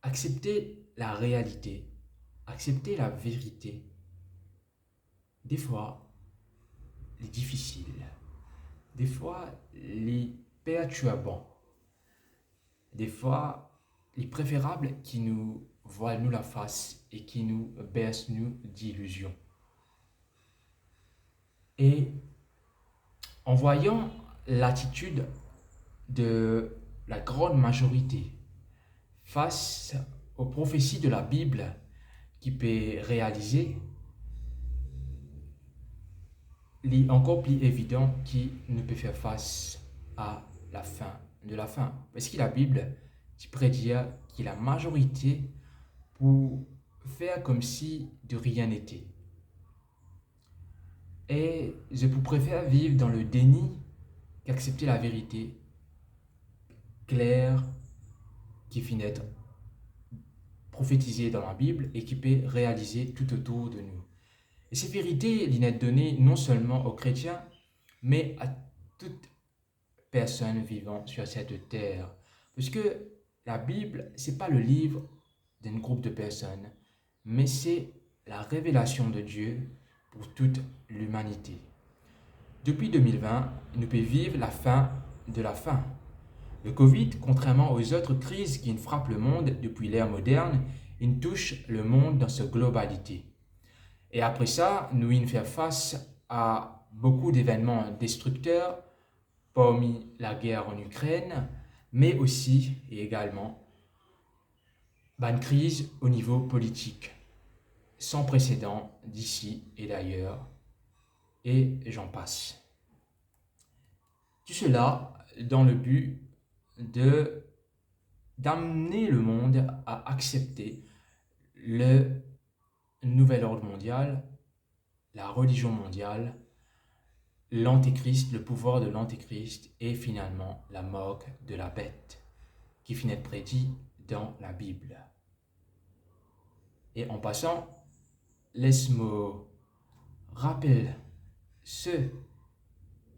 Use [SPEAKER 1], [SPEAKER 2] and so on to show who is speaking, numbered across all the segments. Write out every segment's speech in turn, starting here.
[SPEAKER 1] accepter la réalité, accepter la vérité, des fois, est difficile. Des fois, les perturbant. Des fois, les préférables qui nous voilent nous la face et qui nous bercent nous d'illusions. Et en voyant l'attitude de la grande majorité face aux prophéties de la Bible qui peut réaliser, il est encore plus évident qu'il ne peut faire face à la fin de la fin. Parce que la Bible qui prédit que la majorité pour faire comme si de rien n'était. Et je préfère vivre dans le déni qu'accepter la vérité claire qui finit d'être prophétisée dans la Bible et qui peut réaliser tout autour de nous. Et ces vérités, il n'est donné non seulement aux chrétiens, mais à toute personne vivant sur cette terre. Parce que la Bible, ce n'est pas le livre d'un groupe de personnes, mais c'est la révélation de Dieu pour toute l'humanité. Depuis 2020, nous pouvons vivre la fin de la fin. Le Covid, contrairement aux autres crises qui frappent le monde depuis l'ère moderne, il touche le monde dans sa globalité. Et après ça, nous allons faire face à beaucoup d'événements destructeurs, parmi la guerre en Ukraine, mais aussi et également une crise au niveau politique, sans précédent d'ici et d'ailleurs, et j'en passe. Tout cela dans le but d'amener le monde à accepter le nouvel ordre mondial, la religion mondiale, l'antéchrist, le pouvoir de l'antéchrist et finalement la mort de la bête qui finit de prédit dans la Bible. Et en passant, laisse-moi rappeler ceux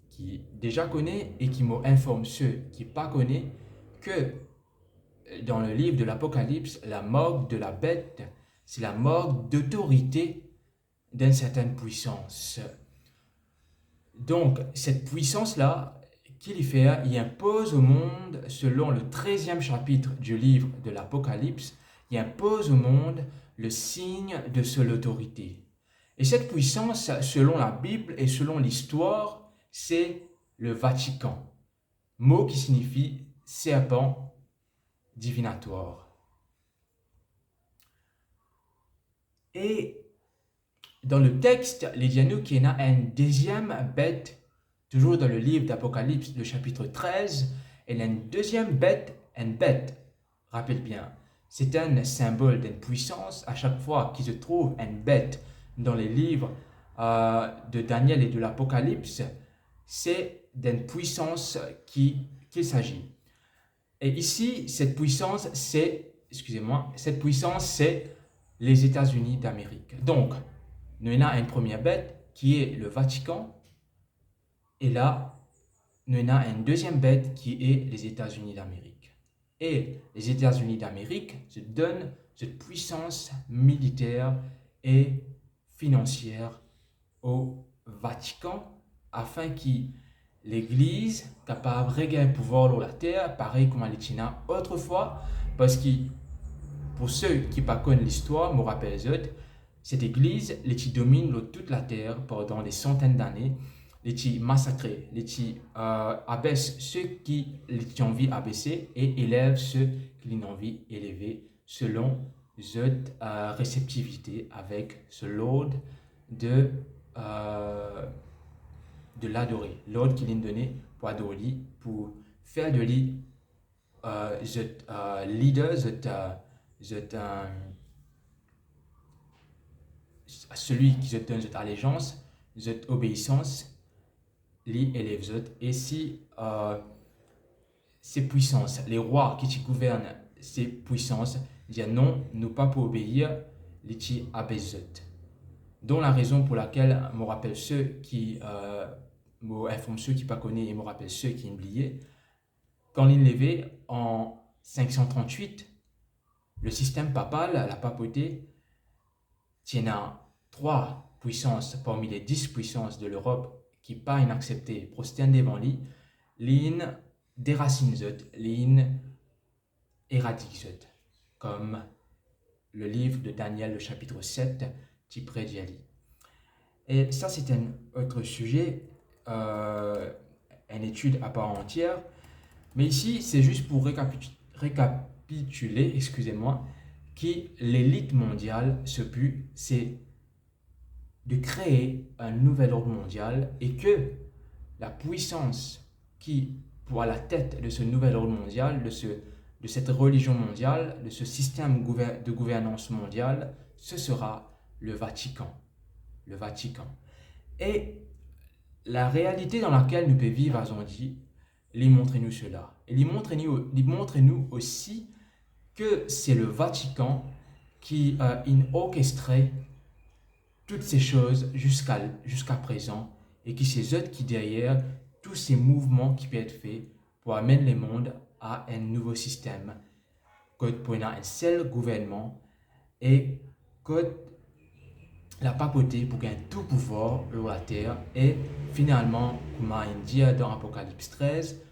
[SPEAKER 1] qui déjà connaissent et qui m'informent ceux qui ne pas connaissent que dans le livre de l'Apocalypse, la mort de la bête, c'est la mort d'autorité d'une certaine puissance. Donc, cette puissance-là, qu'il y fait, il impose au monde, selon le 13e chapitre du livre de l'Apocalypse, il impose au monde le signe de son autorité. Et cette puissance, selon la Bible et selon l'histoire, c'est le Vatican, mot qui signifie serpent divinatoire. Et dans le texte, les dit qu'il y en a une deuxième bête, toujours dans le livre d'Apocalypse, le chapitre 13, et il y a une deuxième bête, rappelle bien, c'est un symbole d'une puissance. À chaque fois qu'il se trouve une bête dans les livres de Daniel et de l'Apocalypse, c'est d'une puissance qu'il s'agit. Et ici, cette puissance, c'est les États-Unis d'Amérique. Donc, nous avons une première bête qui est le Vatican, et là, nous avons une deuxième bête qui est les États-Unis d'Amérique. Et les États-Unis d'Amérique se donnent cette puissance militaire et financière au Vatican afin que l'Église capable de regagner le pouvoir sur la terre, pareil comme à l'Étina autrefois, parce que pour ceux qui ne connaissent pas l'histoire, je me rappelle cette Église, qui domine toute la terre pendant des centaines d'années, qui massacre, qui abaisse ceux qui ont envie d'abaisser et élève ceux qui ont envie d'élever selon cette réceptivité avec ce l'ordre de l'adorer. L'ordre qu'il a donné pour adorer, pour faire de lui leader, celui qui se donne cette allégeance, cette obéissance, les élèves. Et si ces puissances, les rois qui gouvernent ces puissances, disent non, nous pas pour obéir, les qui abaissent. Donc la raison pour laquelle je me rappelle ceux qui m'informent ceux qui pas connaissent et me rappelle ceux qui ont oublié, quand il levé en 538, Le système papal, la papauté, tient à 3 puissances parmi les 10 puissances de l'Europe qui pas inaccepté prosterne devant lui, l'in déracine zot, l'in éradique zot, comme le livre de Daniel, le chapitre 7, qui prédit. Et ça, c'est un autre sujet, une étude à part entière. Mais ici, c'est juste pour récapituler, excusez-moi, que l'élite mondiale, ce but, c'est de créer un nouvel ordre mondial et que la puissance qui, pour à la tête de ce nouvel ordre mondial, de cette religion mondiale, de ce système de gouvernance mondiale, ce sera le Vatican. Le Vatican. Et la réalité dans laquelle nous pouvons vivre, dit, lui montre-nous cela. Et lui montre-nous aussi que c'est le Vatican qui a orchestré toutes ces choses jusqu'à présent et qui c'est eux qui derrière tous ces mouvements qui peuvent être faits pour amener le monde à un nouveau système, pour un seul gouvernement et que la papauté pour gagner tout pouvoir sur la terre et finalement, comme on dit dans Apocalypse 13,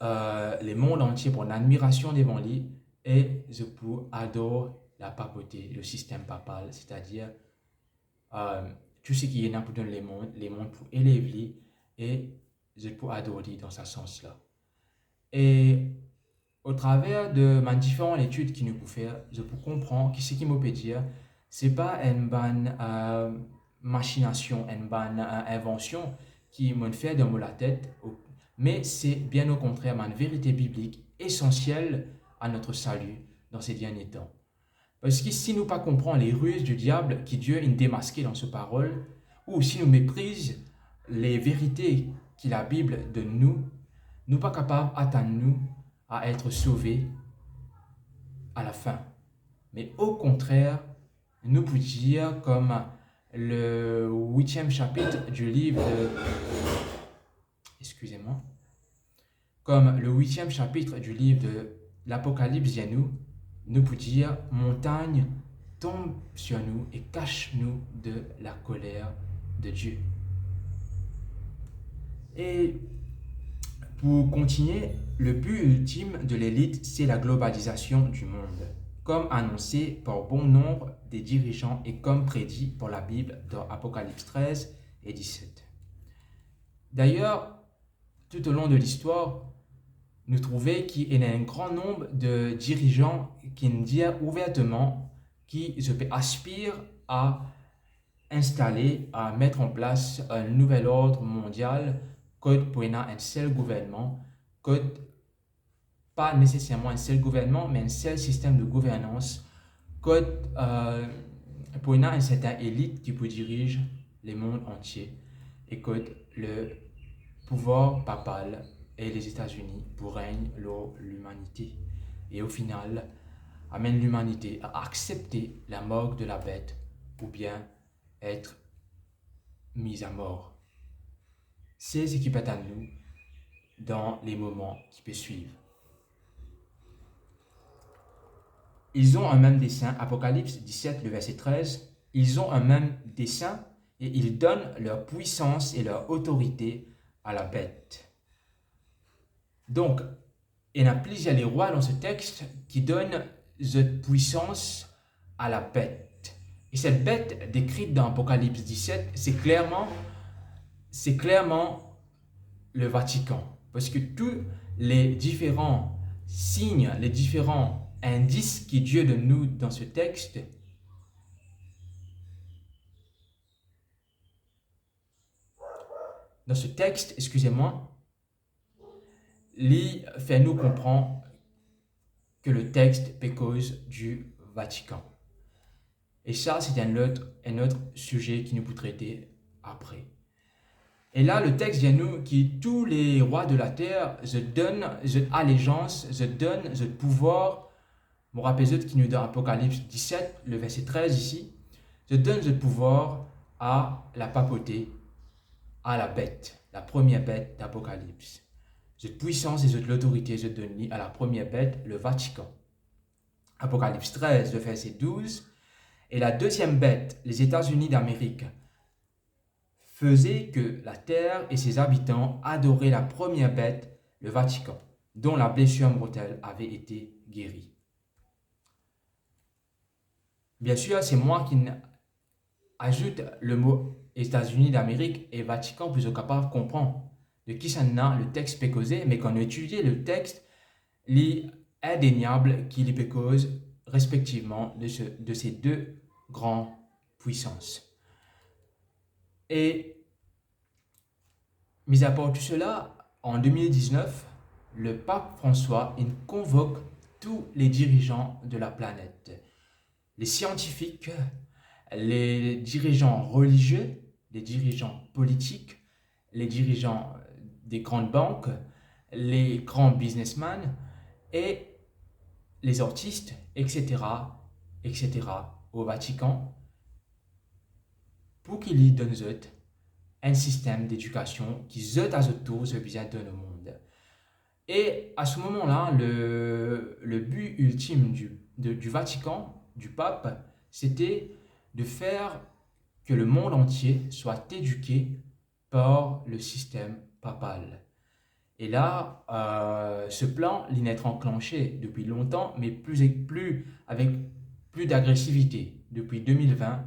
[SPEAKER 1] le monde entier pour une admiration devant lui et je peux adorer la papauté, le système papal, c'est-à-dire tout ce qui est là pour donner les mondes pour élever et je peux adorer dans ce sens-là. Et au travers de mes différentes études qui nous peut faire, je peux comprendre que ce qui me peut dire, c'est pas une bonne machination, une bonne invention qui me fait dans la tête, mais c'est bien au contraire une vérité biblique essentielle à notre salut dans ces derniers temps. Parce que si nous pas comprenons les ruses du diable qui Dieu a démasquées dans sa parole, ou si nous méprisons les vérités que la Bible donne nous pas capables d'attendre nous à être sauvés à la fin. Mais au contraire, nous pouvons dire comme le 8e chapitre du livre de... Excusez-moi. Comme le 8e chapitre du livre de l'Apocalypse vient nous pouvons dire montagne tombe sur nous et cache-nous de la colère de Dieu. Et pour continuer, le but ultime de l'élite, c'est la globalisation du monde, comme annoncé par bon nombre des dirigeants et comme prédit par la Bible dans Apocalypse 13 et 17. D'ailleurs, tout au long de l'histoire, nous trouvons qu'il y a un grand nombre de dirigeants qui nous disent ouvertement qu'ils aspirent à installer, à mettre en place un nouvel ordre mondial pour un seul gouvernement, pas nécessairement un seul gouvernement, mais un seul système de gouvernance, pour une certaine élite qui peut diriger le monde entier et que le pouvoir papal et les États-Unis pour régner l'humanité. Et au final, amène l'humanité à accepter la mort de la bête ou bien être mise à mort. C'est ce qui peut à nous dans les moments qui peuvent suivre. Ils ont un même dessein, Apocalypse 17, le verset 13, ils ont un même dessein et ils donnent leur puissance et leur autorité à la bête. Donc, il y a plusieurs rois dans ce texte qui donnent cette puissance à la bête. Et cette bête décrite dans Apocalypse 17, c'est clairement le Vatican. Parce que tous les différents signes, les différents indices que Dieu donne nous dans ce texte, lui fait nous comprendre que le texte est cause du Vatican. Et ça, c'est un autre sujet qui nous peut traiter après. Et là, le texte vient nous que tous les rois de la terre se donnent cette allégeance, se donnent ce pouvoir. Je me rappelle qui nous donne Apocalypse 17, le verset 13 ici. Se donne ce pouvoir à la papauté, à la bête, la première bête d'Apocalypse. Cette puissance et cette autorité se donne à la première bête, le Vatican. Apocalypse 13, le verset 12. Et la deuxième bête, les États-Unis d'Amérique, faisait que la terre et ses habitants adoraient la première bête, le Vatican, dont la blessure mortelle avait été guérie. Bien sûr, c'est moi qui ajoute le mot États-Unis d'Amérique et Vatican pour être capable de comprendre de qui ça n'a le texte peut causer, mais quand on étudie le texte, il est indéniable qu'il peut cause respectivement de ces deux grandes puissances. Et mis à part tout cela, en 2019, le pape François convoque tous les dirigeants de la planète, les scientifiques, les dirigeants religieux, les dirigeants politiques, les dirigeants des grandes banques, les grands businessmen et les artistes, etc., etc., au Vatican, pour qu'ils donnent un système d'éducation qui zut à tour ce bien dans le monde. Et à ce moment-là, le but ultime du Vatican, du pape, c'était de faire que le monde entier soit éduqué par le système papal. Et là, ce plan, il est enclenché depuis longtemps, mais avec plus d'agressivité depuis 2020.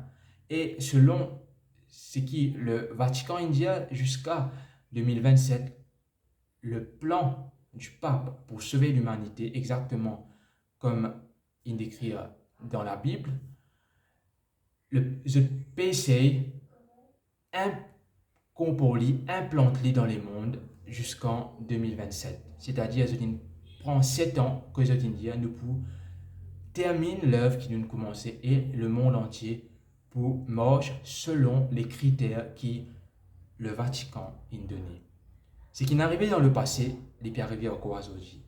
[SPEAKER 1] Et selon ce qui le Vatican India jusqu'à 2027, le plan du pape pour sauver l'humanité, exactement comme il décrit dans la Bible, le PCI implante-les dans les mondes jusqu'en 2027. C'est-à-dire, prend 7 ans que les Indiens nous pour termine l'œuvre qui nous commençait et le monde entier pour marche selon les critères qui le Vatican a donné. Ce qui n'est arrivé dans le passé, il peut arriver encore aujourd'hui.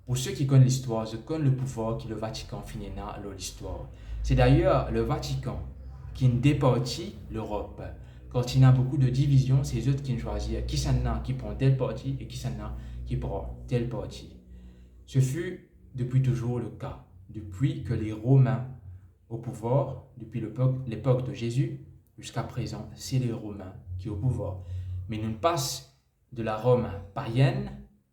[SPEAKER 1] Pour ceux qui connaissent l'histoire, je connais le pouvoir que le Vatican finira dans l'histoire. C'est d'ailleurs le Vatican qui départit l'Europe. Quand il y a beaucoup de divisions, c'est eux qui choisissent qui s'en a qui prend tel parti et qui s'en a qui prend tel parti. Ce fut depuis toujours le cas, depuis que les Romains au pouvoir, depuis l'époque de Jésus jusqu'à présent, c'est les Romains qui sont au pouvoir. Mais nous passons de la Rome païenne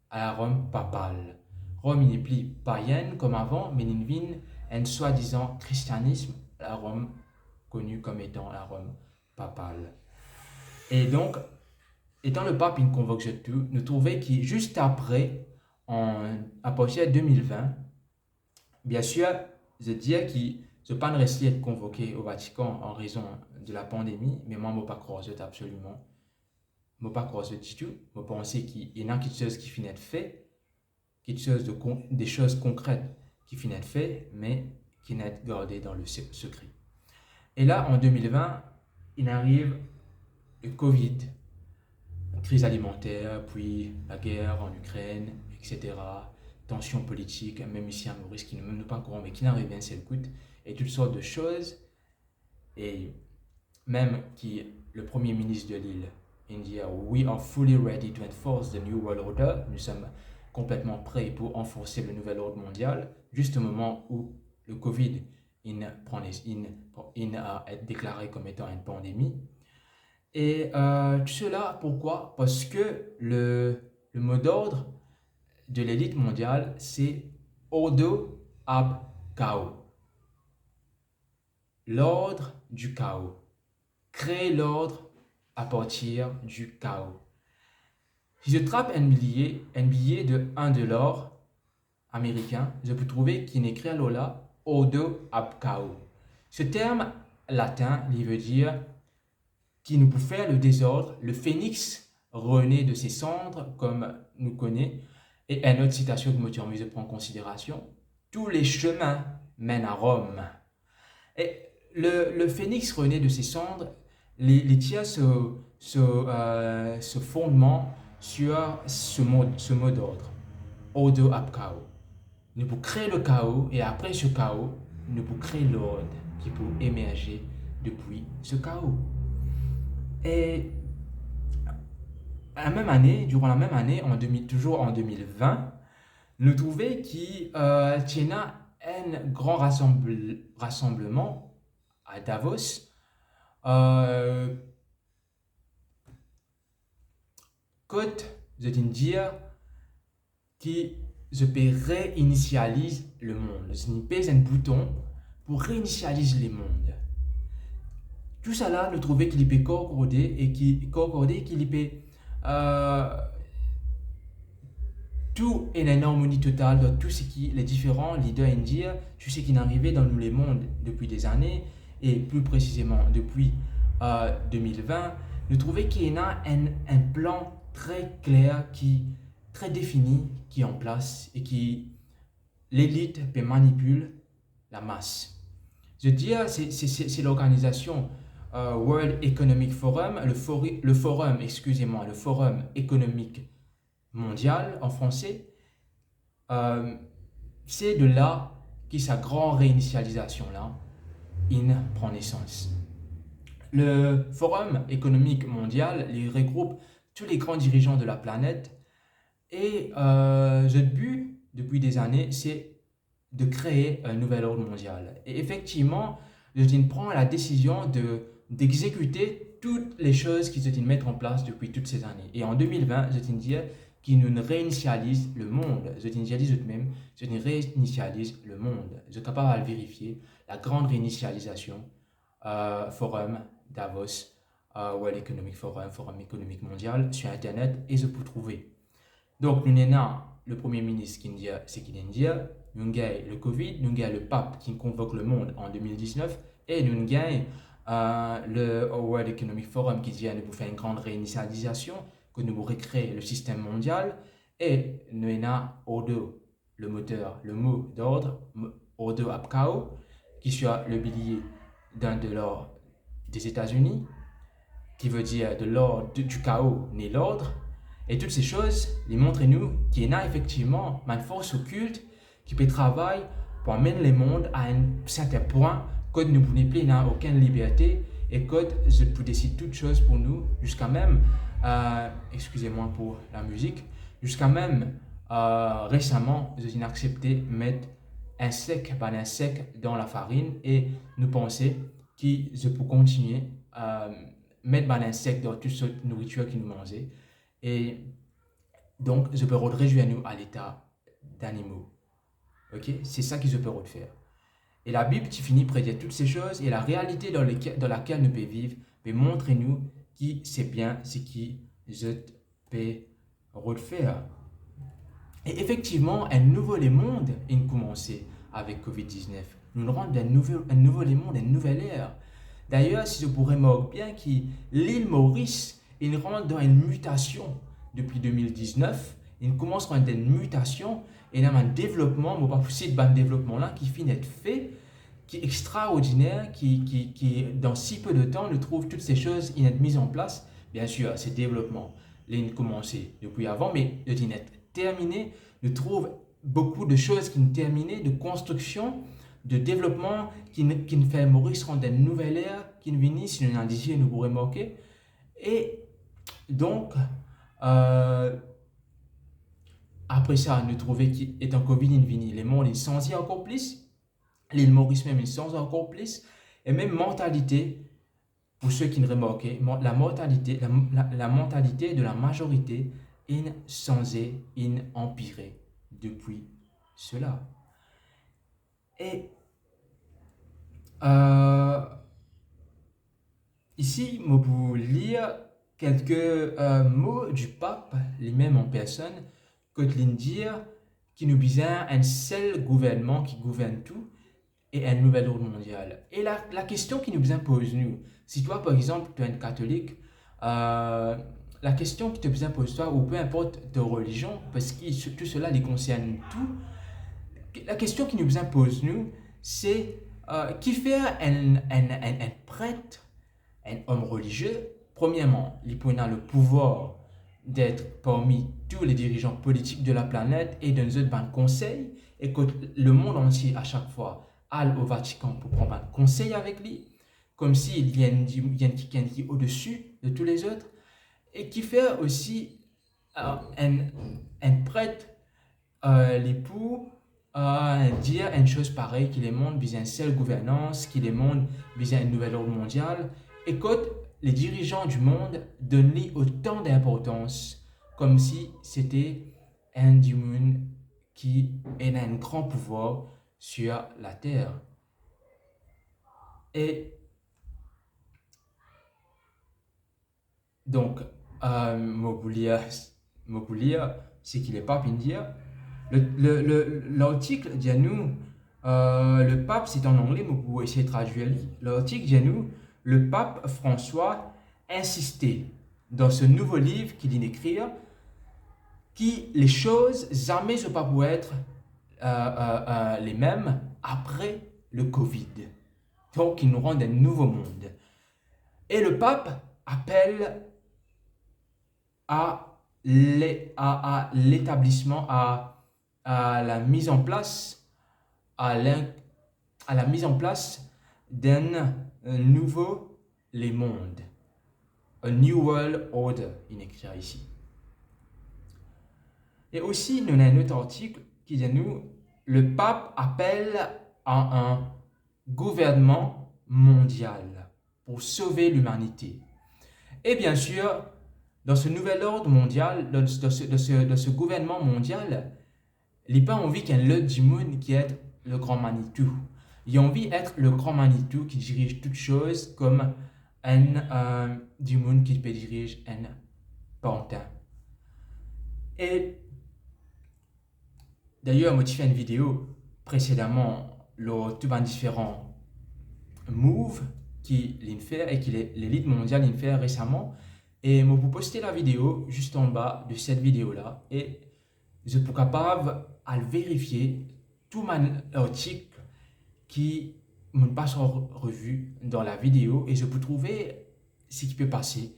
[SPEAKER 1] à la Rome papale. Rome n'est plus païenne comme avant, mais il vient un soi-disant christianisme, la Rome connue comme étant la Rome papale. Et donc, étant le pape, il convoque tout, nous trouvons que juste après, à partir de 2020, bien sûr, je dis qu'il ne pas rester être convoqué au Vatican en raison de la pandémie, mais moi, je ne pas croire absolument. Je ne pas croire du tout. Je pense qu'il y a quelque chose qui finit de fait, des choses concrètes qui finissent de fait, mais qui n'est gardé dans le secret. Et là, en 2020, il arrive le Covid, la crise alimentaire, puis la guerre en Ukraine, etc. Tensions politiques, même ici à Maurice, qui ne nous pas courant, mais qui n'arrive bien, c'est le coup, et toutes sortes de choses. Et même qui, le premier ministre de l'île, il dit We are fully ready to enforce the New World Order. Nous sommes complètement prêts pour enforcer le nouvel ordre mondial, juste au moment où le Covid a été déclaré comme étant une pandémie. Et tout cela, pourquoi? Parce que le mot d'ordre de l'élite mondiale, c'est Ordo ab chaos. L'ordre du chaos. Créer l'ordre à partir du chaos. Si je trappe un billet de $1 américain, je peux trouver qu'il est écrit là Ordo ab chaos. Ce terme latin, il veut dire qui nous peut faire le désordre, le phénix renaît de ses cendres, comme nous connaissons, et une autre citation que je me envie de prendre en considération, tous les chemins mènent à Rome. Et le phénix renaît de ses cendres, les tiers ce fondement sur ce mot d'ordre, Ordo ab chaos. Nous pouvons créer le chaos, et après ce chaos, nous pouvons créer l'ordre qui peut émerger depuis ce chaos. Et durant la même année, toujours en 2020, nous trouvons qu'il y a un grand rassemblement à Davos. Euh, Côte, je veux dire, qui je peux réinitialiser le monde. Je pèse un bouton pour réinitialiser le monde. Tout ça là, nous trouvons qu'il peut concorder et qu'il peut tout est en harmonie totale dans tout ce qui les différents leaders indiens, tout ce qui est arrivé dans nous les mondes depuis des années et plus précisément depuis 2020, nous trouvons qu'il y a un plan très clair très défini qui est en place et qui l'élite peut manipuler la masse. Je veux dire, c'est l'organisation World Economic Forum, le forum économique mondial en français, c'est de là que sa grande réinitialisation là, prend naissance. Le Forum économique mondial il regroupe tous les grands dirigeants de la planète et le but depuis des années, c'est de créer un nouvel ordre mondial. Et effectivement, je prend la décision d'exécuter toutes les choses qu'ils ont mettre en place depuis toutes ces années. Et en 2020, je dis qui nous réinitialise le monde. Je réinitialise eux-mêmes, je réinitialise le monde. Je suis capable de vérifier la grande réinitialisation Forum Davos, World Economic Forum, Forum économique mondial sur Internet et je peux trouver. Donc, nous avons le premier ministre qui dit c'est qu'il India, nous avons le Covid, nous avons le pape qui convoque le monde en 2019 et nous avons le World Economic Forum qui dit nous faire une grande réinitialisation, que nous recréer le système mondial et nous avons Ordo, le moteur, le mot d'ordre, Ordo Apkao, qui soit le billet d'un de l'or des États-Unis, qui veut dire de l'or du chaos né l'ordre. Et toutes ces choses, les montrent-nous qu'il y a effectivement une force occulte qui peut travailler pour amener le monde à un certain point que nous ne pouvons plus aucune liberté et que je peux décider toutes choses pour nous jusqu'à même, excusez-moi pour la musique, jusqu'à même récemment, j'ai accepté de mettre un sec dans la farine et nous penser que je peux continuer à mettre un sec dans toute cette nourriture qui nous mangeait. Et donc, je peux réduire nous à l'état d'animaux. Ok? C'est ça que je peux faire. Et la Bible qui finit prédire toutes ces choses et la réalité dans laquelle nous pouvons vivre, peut montrer nous qui c'est bien ce qui je peux refaire. Et effectivement, un nouveau monde a commencé avec Covid-19. Nous rentrons dans un nouveau monde, une nouvelle ère. D'ailleurs, si je pourrais me dire bien que l'île Maurice il rentre dans une mutation depuis 2019. Il commence dans une mutation et il y a un développement, mais pas possible un développement là qui finit d'être fait, qui est extraordinaire, qui dans si peu de temps, nous trouve toutes ces choses mises en place. Bien sûr, ces développements, ils ont commencé depuis avant, mais ils sont terminés. Nous trouve beaucoup de choses qui sont terminées, de construction, de développement qui nous fait Maurice rendre une nouvelle ère, qui nous vient, si nous en disiez, nous pourrions marquer. Et donc, après ça, nous trouvons qu'étant Covid, il vient, les mondes, ils sont encore plus, l'île Maurice même, ils sont encore plus, et même mentalité, pour ceux qui ne remarquent, la mentalité de la majorité, il changé, il empiré depuis cela. Et ici, je peux lire quelques mots du pape, lui-même en personne, que dire qui nous besoin un seul gouvernement qui gouverne tout et un nouvel ordre mondial. Et la question qui nous besoin pose nous, si toi par exemple tu es un catholique, la question qui te besoin pose toi, ou peu importe ta religion, parce que tout cela les concerne tout, la question qui nous besoin pose nous, c'est qui fait un prêtre, un homme religieux. Premièrement, il a le pouvoir d'être parmi tous les dirigeants politiques de la planète et dans un conseil, et que le monde entier à chaque fois aille au Vatican pour prendre un conseil avec lui, comme s'il y a quelqu'un qui est au-dessus de tous les autres, et qui fait aussi un prêtre l'époux dire une chose pareille, que le monde vise une seule gouvernance, que le monde vise un nouvel ordre mondial, et que les dirigeants du monde donnent autant d'importance, comme si c'était un démon qui a un grand pouvoir sur la terre. Et donc, Mobulia, c'est qu'il n'est pas dire. L'article dit à nous, le pape, c'est en anglais, mais vous pouvez essayer de traduire. L'article dit à nous, le pape François insistait dans ce nouveau livre qu'il vient d'écrire, que les choses jamais ne pas pouvoir être les mêmes après le Covid. Donc, il nous rend un nouveau monde. Et le pape appelle à l'établissement, à la mise en place, à la mise en place d'un nouveau les mondes. A New World Order, il écrit ici. Et aussi, nous avons un autre article qui dit nous, le pape appelle à un gouvernement mondial pour sauver l'humanité. Et bien sûr, dans ce nouvel ordre mondial, dans ce gouvernement mondial, il n'a pas envie qu'il y ait un autre monde qui est le grand Manitou. Il a envie d'être le grand Manitou qui dirige toutes choses comme un du monde qui peut diriger un pantin. Et d'ailleurs, moi, j'ai fait une vidéo précédemment, tout un différent moves qu'il fait et que l'élite mondiale il fait récemment. Et je vous poster la vidéo juste en bas de cette vidéo-là. Et je suis capable de vérifier tout mon article qui me passe en revue dans la vidéo. Et je peux trouver ce qui peut passer.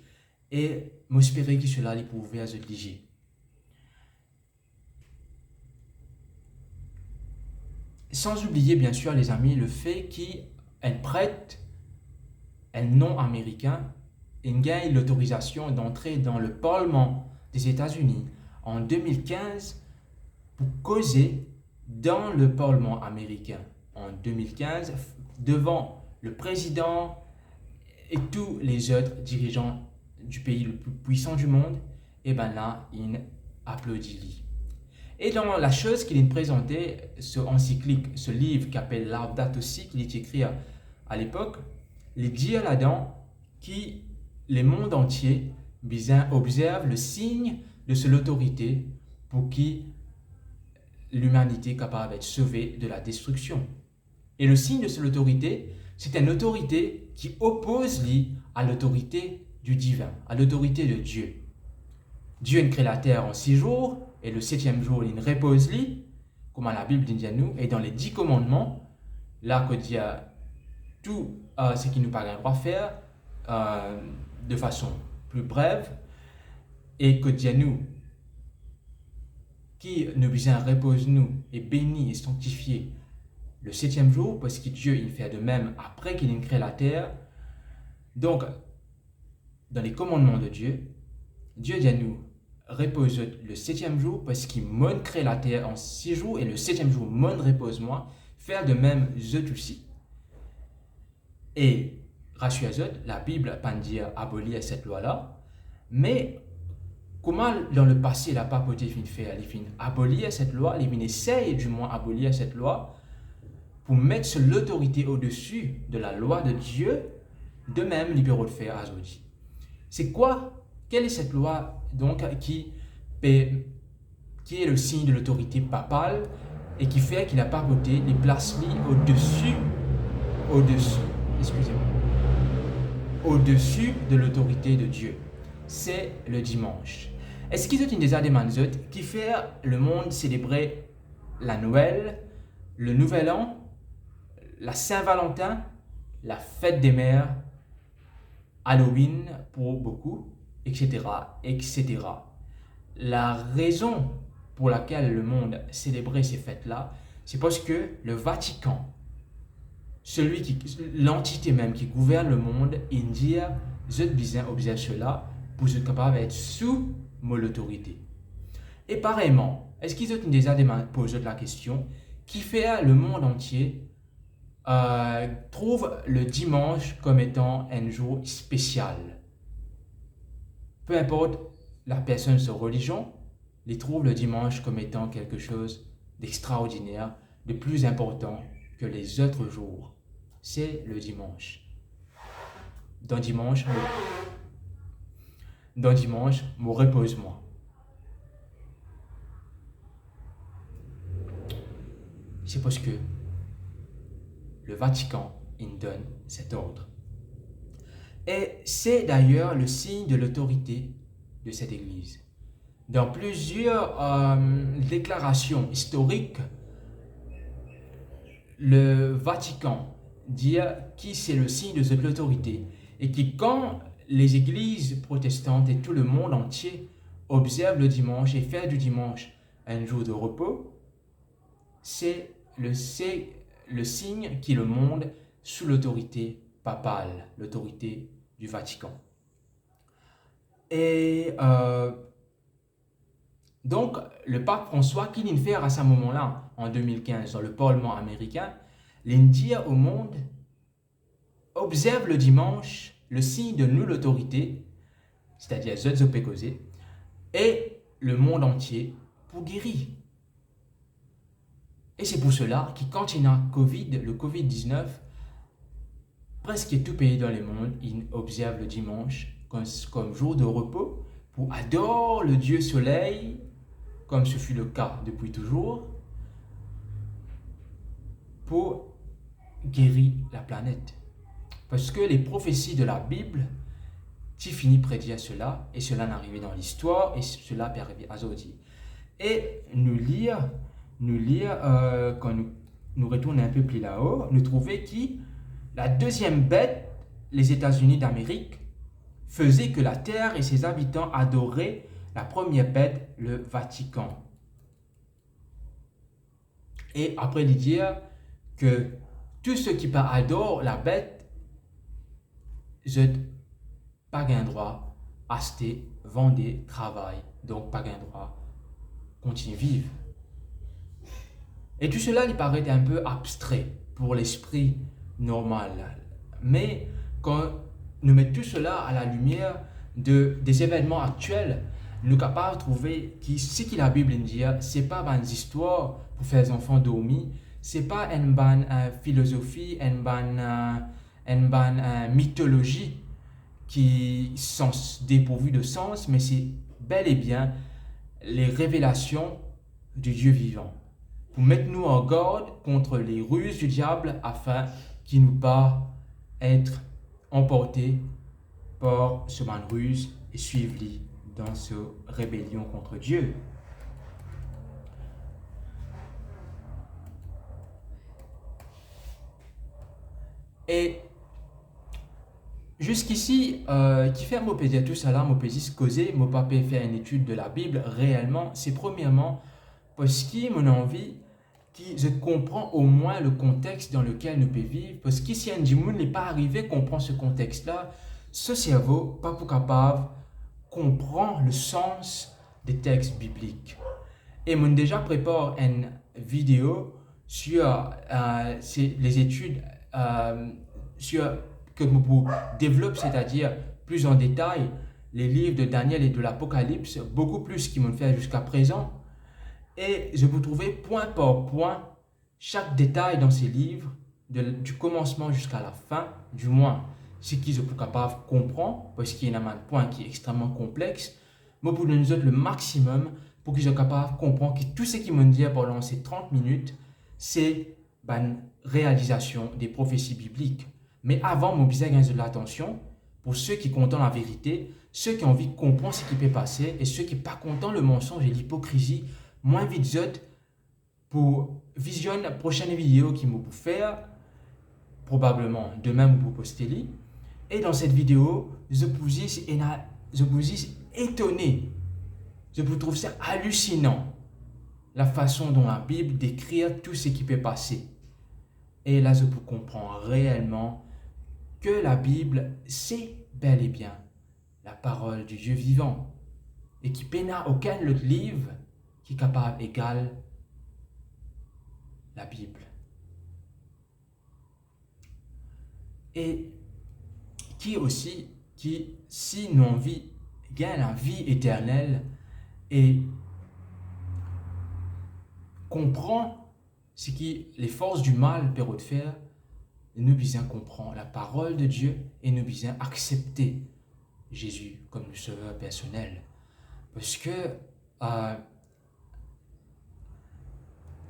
[SPEAKER 1] Et m'espérer que cela les pouvait se lire. Sans oublier, bien sûr, les amis, le fait qu'elle prête un nom américain et gagne l'autorisation d'entrer dans le Parlement des États-Unis en 2015 pour causer dans le Parlement américain en 2015 devant le président et tous les autres dirigeants du pays le plus puissant du monde. Et bien là, il applaudit. Et dans la chose qu'il a présenté, ce encyclique, ce livre qui s'appelle Laudato Si, qu'il est écrit à l'époque, il dit là-dedans que le monde entier observe le signe de l'autorité pour que l'humanité est capable d'être sauvée de la destruction. Et le signe de l'autorité, c'est une autorité qui oppose à l'autorité du divin, à l'autorité de Dieu. Dieu a créé la terre en 6 jours, et le 7e jour, il repose, comme la Bible dit à nous, et dans les 10 commandements, là que dit tout ce qui nous paraît pas faire de façon plus brève, et que dit à nous, qui nous besoin repose nous, et béni et sanctifié le 7e jour, parce que Dieu il fait de même après qu'il a créé la terre. Donc, dans les commandements de Dieu, Dieu dit à nous, repose le 7e jour parce qu'il m'a créé la terre en 6 jours et le 7e jour m'a repose-moi, faire de même je aussi. Et rassure la Bible n'a pas dit abolir cette loi-là, mais comment dans le passé la papauté fin faire, il fin abolir cette loi, il fin essayer du moins abolir cette loi pour mettre l'autorité au-dessus de la loi de Dieu, de même il peut le faire aujourd'hui. C'est quoi? Quelle est cette loi donc qui est le signe de l'autorité papale et qui fait qu'il a papauté les place au-dessus, au-dessus de l'autorité de Dieu. C'est le dimanche. Est-ce qu'il y a une des adémanzot qui fait le monde célébrer la Noël, le Nouvel An, la Saint-Valentin, la fête des mères, Halloween pour beaucoup, etc., etc. La raison pour laquelle le monde célébrait ces fêtes-là, c'est parce que le Vatican, l'entité même qui gouverne le monde, il dit « Je besoin observer cela pour être capable d'être sous mon autorité ». Et pareillement, est-ce qu'ils ont déjà posé la question qui fait le monde entier trouve le dimanche comme étant un jour spécial. Peu importe la personne, sa religion, il trouve le dimanche comme étant quelque chose d'extraordinaire, de plus important que les autres jours. C'est le dimanche. Dans dimanche, me repose-moi. C'est parce que le Vatican il donne cet ordre. Et c'est d'ailleurs le signe de l'autorité de cette Église. Dans plusieurs déclarations historiques, le Vatican dit qui c'est le signe de cette autorité et qui, quand les églises protestantes et tout le monde entier observent le dimanche et fait du dimanche un jour de repos, c'est le signe qui le monde sous l'autorité papale, l'autorité du Vatican. Et donc, le pape François, qui vient faire à ce moment-là, en 2015, dans le Parlement américain, il dit au monde, observe le dimanche, le signe de nulle autorité, c'est-à-dire Zopécosé, et le monde entier pour guérir. Et c'est pour cela que quand il y a le Covid-19, presque tout pays dans le monde, il observe le dimanche comme jour de repos pour adorer le Dieu Soleil, comme ce fut le cas depuis toujours, pour guérir la planète. Parce que les prophéties de la Bible, tu finis prédire cela, et cela n'arrivait dans l'histoire, et cela peut arriver à aujourd'hui. Et nous lire quand nous retournons un peu plus là-haut, nous trouvons que la deuxième bête, les États-Unis d'Amérique, faisait que la terre et ses habitants adoraient la première bête, le Vatican. Et après il dit que tous ceux qui adorent la bête, n'ont pas un droit à acheter, vendre, travailler, donc pas un droit continuer à vivre. Et tout cela lui paraît un peu abstrait pour l'esprit normal. Mais quand nous mettons tout cela à la lumière des événements actuels, nous sommes capables de trouver que ce que la Bible dit, ce n'est pas une histoire pour faire les enfants dormir, ce n'est pas une bonne philosophie, une bonne mythologie qui sont dépourvues de sens, mais c'est bel et bien les révélations du Dieu vivant. Pour mettre nous en garde contre les ruses du diable afin qu'il ne pas être emporté par ce man ruse et suivre-lui dans cette rébellion contre Dieu. Et jusqu'ici, qui fait mon dire tout ça là, mon causer, mon pas faire une étude de la Bible réellement, c'est premièrement parce que mon envie qui je comprends au moins le contexte dans lequel nous pouvons vivre, parce que si un monde n'est pas arrivé à comprendre ce contexte-là, ce cerveau pas pour capable comprendre le sens des textes bibliques. Et mon déjà prépare une vidéo sur les études sur que vous développe, c'est-à-dire plus en détail les livres de Daniel et de l'Apocalypse, beaucoup plus qu'ils m'ont fait jusqu'à présent. Et je vous trouvais point par point chaque détail dans ces livres, du commencement jusqu'à la fin, du moins ce qu'ils sont capables de comprendre, parce qu'il y a un point qui est extrêmement complexe, mais pour nous autres le maximum pour qu'ils soient capables de comprendre que tout ce qu'ils m'ont dit pendant ces 30 minutes, c'est une réalisation des prophéties bibliques. Mais avant, mon besoin de l'attention pour ceux qui comptent la vérité, ceux qui ont envie de comprendre ce qui peut passer et ceux qui ne sont pas contents le mensonge et l'hypocrisie. Moins vite pour visionner la prochaine vidéo qui me pour faire, probablement demain vous poster. Et dans cette vidéo, je vous dis étonné, je vous trouve ça hallucinant, la façon dont la Bible décrit tout ce qui peut passer. Et là, je vous comprends réellement que la Bible, c'est bel et bien la parole du Dieu vivant et qui n'a aucun autre livre qui est capable égal la Bible. Et qui aussi, qui, si nous envie, gagne la vie éternelle et comprend ce que les forces du mal peuvent faire, nous besoin comprendre la parole de Dieu et nous besoin accepter Jésus comme le sauveur personnel. Parce que,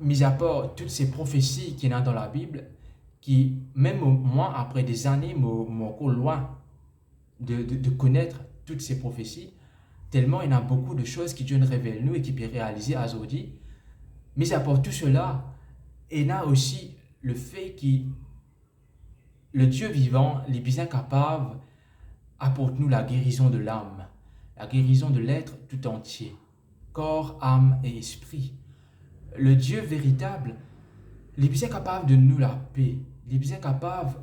[SPEAKER 1] mis à part toutes ces prophéties qu'il y a dans la Bible, qui, même moi, après des années, m'ont loin de connaître toutes ces prophéties, tellement il y a beaucoup de choses qui Dieu nous révèle nous et qui peut réaliser aujourd'hui. Mis à part tout cela, il y a aussi le fait que le Dieu vivant, il est bien capable d'apporter nous la guérison de l'âme, la guérison de l'être tout entier, corps, âme et esprit. Le Dieu véritable, il est bien capable de nous la paix, il est bien capable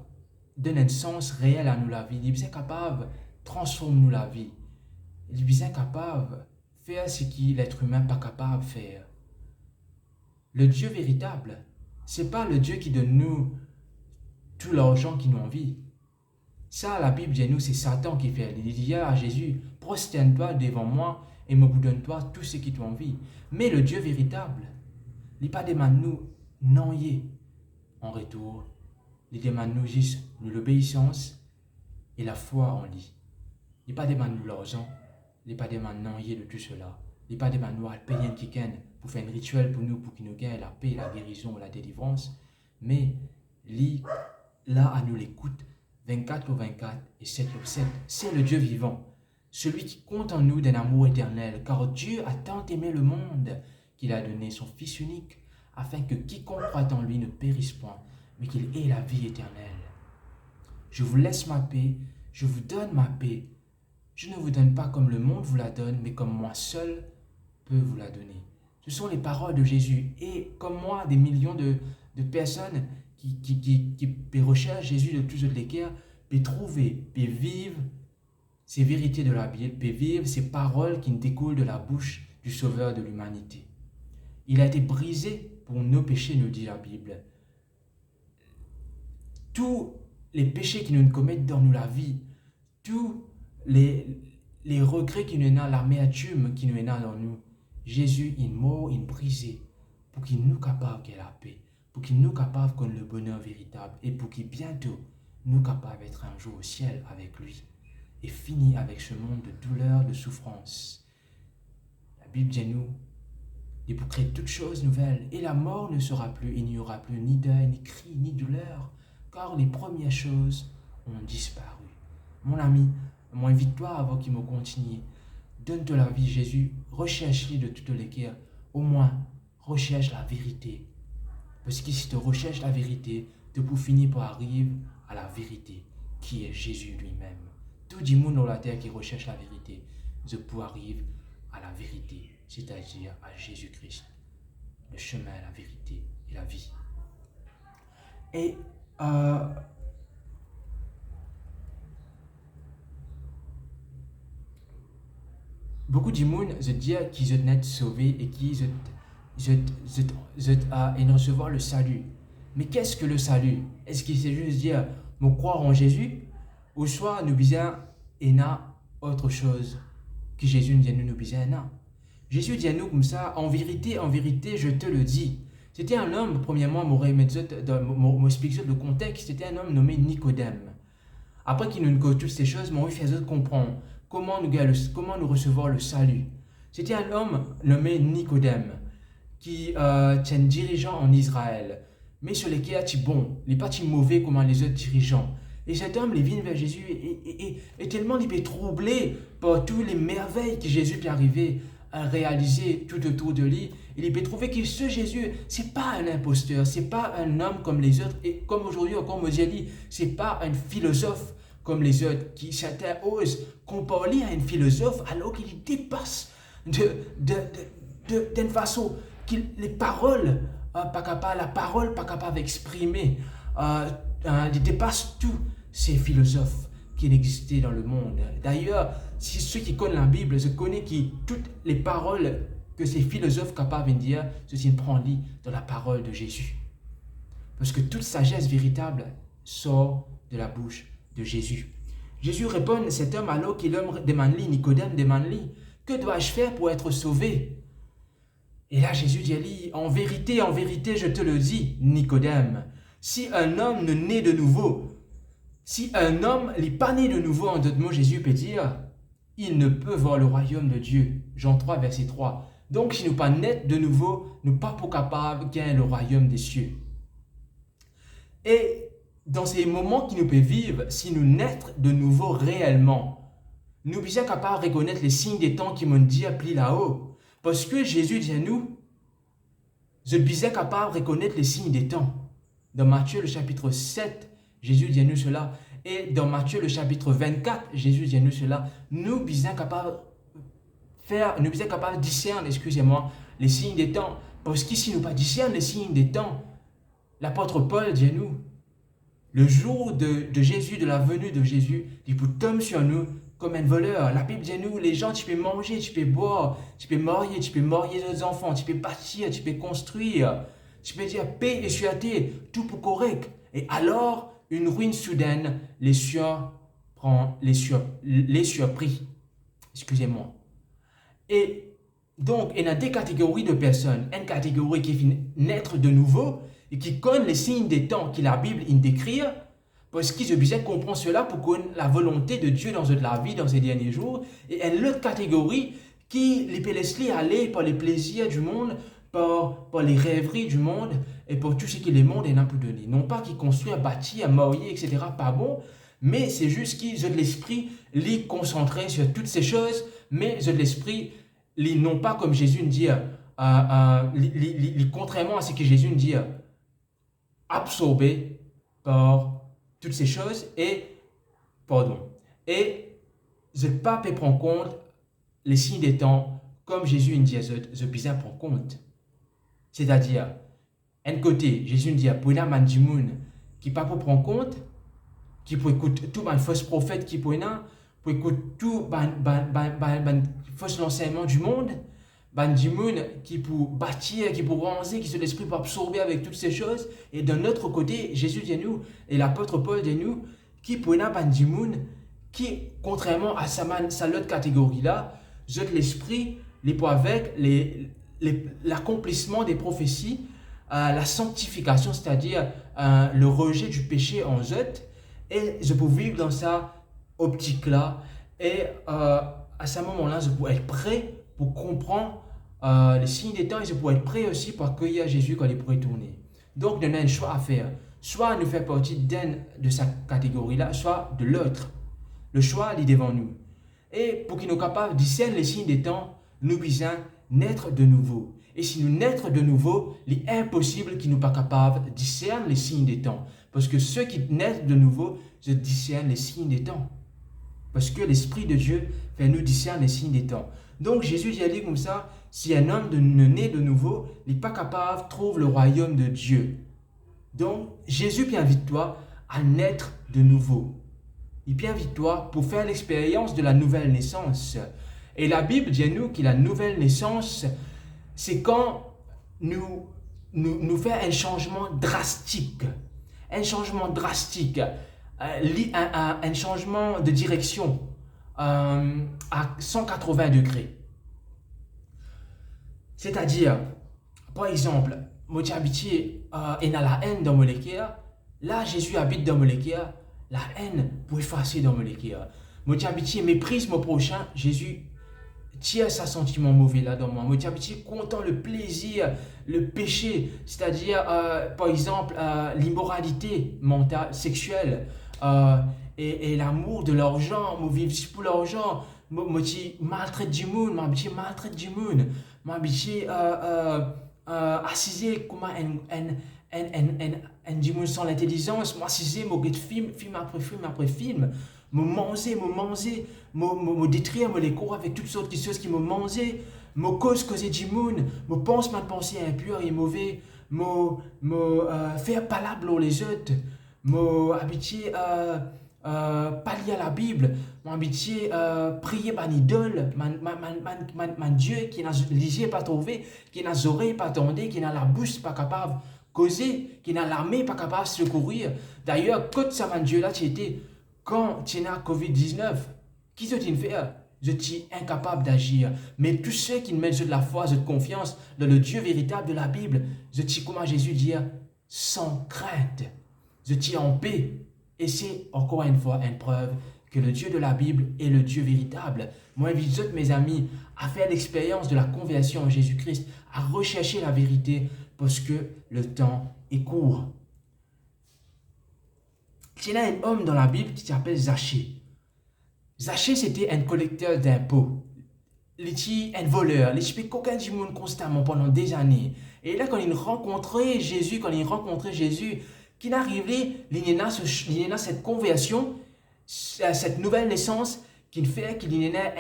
[SPEAKER 1] de donner un sens réel à nous la vie, il est bien capable de transformer nous la vie, il est bien capable de faire ce que l'être humain n'est pas capable de faire. Le Dieu véritable, ce n'est pas le Dieu qui donne nous tout l'argent qui nous envie. Ça, la Bible dit nous, c'est Satan qui fait. Il dit à Jésus, prosterne-toi devant moi et me donne-toi tout ce qui t'envie. Mais le Dieu véritable, il n'est pas demande nous non en retour. Il demande nous juste l'obéissance et la foi en lui. Il n'est pas demande nous l'argent. Il n'est pas demande non de tout cela. Il n'est pas demande nous à payer un ticket pour faire un rituel pour nous, pour qu'il nous gagne la paix, la guérison, la délivrance. Mais lui, là, à nous l'écoute, 24/24 et 7/7. C'est le Dieu vivant, celui qui compte en nous d'un amour éternel, car Dieu a tant aimé le monde qu'il a donné son Fils unique, afin que quiconque croit en lui ne périsse point, mais qu'il ait la vie éternelle. Je vous laisse ma paix, je vous donne ma paix. Je ne vous donne pas comme le monde vous la donne, mais comme moi seul peux vous la donner. Ce sont les paroles de Jésus. Et comme moi, des millions de personnes qui recherchent Jésus de toutes les guerres, peuvent trouver, peuvent vivre ces vérités de la Bible, peuvent vivre ces paroles qui découlent de la bouche du Sauveur de l'humanité. Il a été brisé pour nos péchés, nous dit la Bible. Tous les péchés qui nous commettent dans nous la vie, tous les regrets qui nous ont, l'amertume qui nous est dans nous, Jésus, il mort, il brisé, pour qu'il nous capable de la paix, pour qu'il nous capable de le bonheur véritable, et pour qu'il bientôt nous capable d'être un jour au ciel avec lui, et fini avec ce monde de douleur, de souffrance. La Bible dit nous, et pour créer toutes choses nouvelles, et la mort ne sera plus, il n'y aura plus ni deuil, ni cri, ni douleur, car les premières choses ont disparu. Mon ami, moi invite-toi avant qu'il me continue. Donne-toi la vie, Jésus. Recherche-les de toutes les guerres. Au moins, recherche la vérité. Parce que si tu recherches la vérité, tu peux finir par arriver à la vérité, qui est Jésus lui-même. Tout le monde dans la terre qui recherche la vérité, je peux arriver à la vérité, c'est-à-dire à Jésus-Christ, le chemin, la vérité et la vie. Et beaucoup de monde se disent qu'ils sont sauvés et qu'ils recevoir le salut. Mais qu'est-ce que le salut? Est-ce qu'il c'est juste dire me croire en Jésus, ou soit nous besoin et n'a autre chose que Jésus nous dit nous besoin n'a? Jésus dit à nous comme ça, en vérité, je te le dis. C'était un homme, premièrement, m'explique le contexte, c'était un homme nommé Nicodème. Après qu'il nous dit toutes ces choses, il fait comprendre comment nous recevoir le salut. C'était un homme nommé Nicodème, qui est un dirigeant en Israël, mais sur lesquels il est bon, il n'est pas mauvais comme les autres dirigeants. Et cet homme, il vient vers Jésus et tellement il est troublé par toutes les merveilles que Jésus peut arriver à réaliser tout autour de lui. Il peut trouver que ce Jésus, c'est pas un imposteur, c'est pas un homme comme les autres, et comme aujourd'hui, comme je dit, c'est pas un philosophe comme les autres, qui certains osent comparer à un philosophe alors qu'il dépasse d'une façon que les paroles la parole pas capable d'exprimer, il dépasse tous ces philosophes qui existaient dans le monde. D'ailleurs, si ceux qui connaissent la Bible, se connaissent que toutes les paroles que ces philosophes capables de dire, ceci prend lit dans la parole de Jésus. Parce que toute sagesse véritable sort de la bouche de Jésus. Jésus répond à cet homme alors qu'il demande lui, Nicodème demande lui, que dois-je faire pour être sauvé? Et là, Jésus dit à lui, en vérité, je te le dis, Nicodème, si un homme ne naît de nouveau, si un homme n'est pas né de nouveau, en d'autres mots, Jésus peut dire, il ne peut voir le royaume de Dieu. Jean 3, verset 3. Donc, si nous pas naître de nouveau, nous pas pour capable de gagner le royaume des cieux. Et dans ces moments qui nous peuvent vivre, si nous naître de nouveau réellement, nous sommes capables de reconnaître les signes des temps qui m'ont dit appelé là-haut. Parce que Jésus dit à nous, je suis capable de reconnaître les signes des temps. Dans Matthieu le chapitre 7, Jésus dit à nous cela. Et dans Matthieu le chapitre 24, Jésus dit à nous cela. Nous sommes capables de discerner, les signes des temps. Parce qu'ici, nous pas discerner les signes des temps. L'apôtre Paul dit à nous, le jour de Jésus, de la venue de Jésus, il peut tomber sur nous comme un voleur. La Bible dit à nous, les gens, tu peux manger, tu peux boire, tu peux marier tes enfants, tu peux bâtir, tu peux construire, tu peux dire paix et sûreté, tout pour correct. Et alors, une ruine soudaine les surpris. Excusez-moi. Et donc, il y a deux catégories de personnes. Une catégorie qui vient naître de nouveau et qui connaît les signes des temps que la Bible décrit, parce qu'ils ont besoin de comprendre cela pour connaître la volonté de Dieu dans la vie, dans ces derniers jours. Et une autre catégorie qui les peut laisser aller par les plaisirs du monde, par les rêveries du monde et pour tout ce que le monde n'a pu donner. Non pas qu'ils construisent, bâtir, marier, etc. Pas bon, mais c'est juste qu'ils ont de l'esprit, les concentrer sur toutes ces choses, mais ils ont de l'esprit, non pas comme Jésus dit, contrairement à ce que Jésus dit, absorbé par toutes ces choses et je ne peux pas prendre en compte les signes des temps comme Jésus dit, je besoin prendre compte. C'est-à-dire, un côté, Jésus dit, pour un man qui ne peut pas prendre compte, qui peut écouter tout un faux prophète qui peut écouter tout un faux enseignement du monde, qui peut bâtir, qui peut ranger, qui se l'esprit pour absorber avec toutes ces choses. Et d'un autre côté, Jésus dit à nous, et l'apôtre Paul dit à nous, qui peut qui, contrairement à sa l'autre catégorie-là, jette l'esprit, les points avec l'accomplissement des prophéties, la sanctification, c'est-à-dire le rejet du péché en jette, et je peux vivre dans sa optique-là, et à ce moment-là, je peux être prêt pour comprendre les signes des temps, et je peux être prêt aussi pour accueillir Jésus quand il pourrait tourner. Donc, on a un choix à faire. Soit nous faire partie d'une de sa catégorie-là, soit de l'autre. Le choix est devant nous. Et pour qu'il nous capable de discerner les signes des temps, nous devons naître de nouveau. Et si nous naître de nouveau, il est impossible qu'ils ne soient pas capables de discerner les signes des temps. Parce que ceux qui naissent de nouveau, je discerne les signes des temps. Parce que l'Esprit de Dieu fait nous discerner les signes des temps. Donc Jésus dit comme ça, si un homme ne naît de nouveau, il n'est pas capable de trouver le royaume de Dieu. Donc Jésus invite toi à naître de nouveau. Il invite toi pour faire l'expérience de la nouvelle naissance. Et la Bible dit à nous que la nouvelle naissance, c'est quand nous faisons un changement drastique. Un changement drastique. Un changement de direction à 180 degrés. C'est-à-dire, par exemple, moi j'ai habité et dans la haine dans mon cœur. Là, Jésus habite dans mon cœur. La haine pour effacer dans mon cœur. Moi j'ai habité méprise mon prochain. Jésus tire sa sentiment mauvais là dans moi. Moi j'ai habité content le plaisir, le péché, c'est-à-dire par exemple l'immoralité mentale, sexuelle. Et l'amour de l'argent, moi vivre pour l'argent, moi maltraite du monde, moi maltraite du monde, moi assisé comment un du monde sans l'intelligence, moi assisé moi get film après film, me manger, me détruire les corps avec toutes sortes de choses qui me mangeaient, me causer du monde, me pense ma pensée impure et mauvais, me faire palable pour les autres, me habituer pas lié à la Bible, m'habituer prier par idole, man Dieu qui n'a lisé pas trouvé, qui n'a oreilles pas entendu, qui n'a la bouche pas capable causé, qui n'a l'armée pas capable de secourir. D'ailleurs, quand ça Dieu là, tu étais, quand tu as Covid-19, qui se dit faire? Je suis incapable d'agir. Mais tous ceux qui mettent de la foi, de confiance dans le Dieu véritable de la Bible, je suis, comment Jésus dit, sans crainte. Je suis en paix. Et c'est encore une fois une preuve que le Dieu de la Bible est le Dieu véritable. Moi, j'invite mes amis à faire l'expérience de la conversion en Jésus-Christ, à rechercher la vérité parce que le temps est court. Il y a un homme dans la Bible qui s'appelle Zachée. Zachée, c'était un collecteur d'impôts. Il était un voleur. Il était coquin du monde constamment pendant des années. Et là, quand il rencontrait Jésus, qu'il arrivait, il y a cette conversion, cette nouvelle naissance qui fait qu'il y a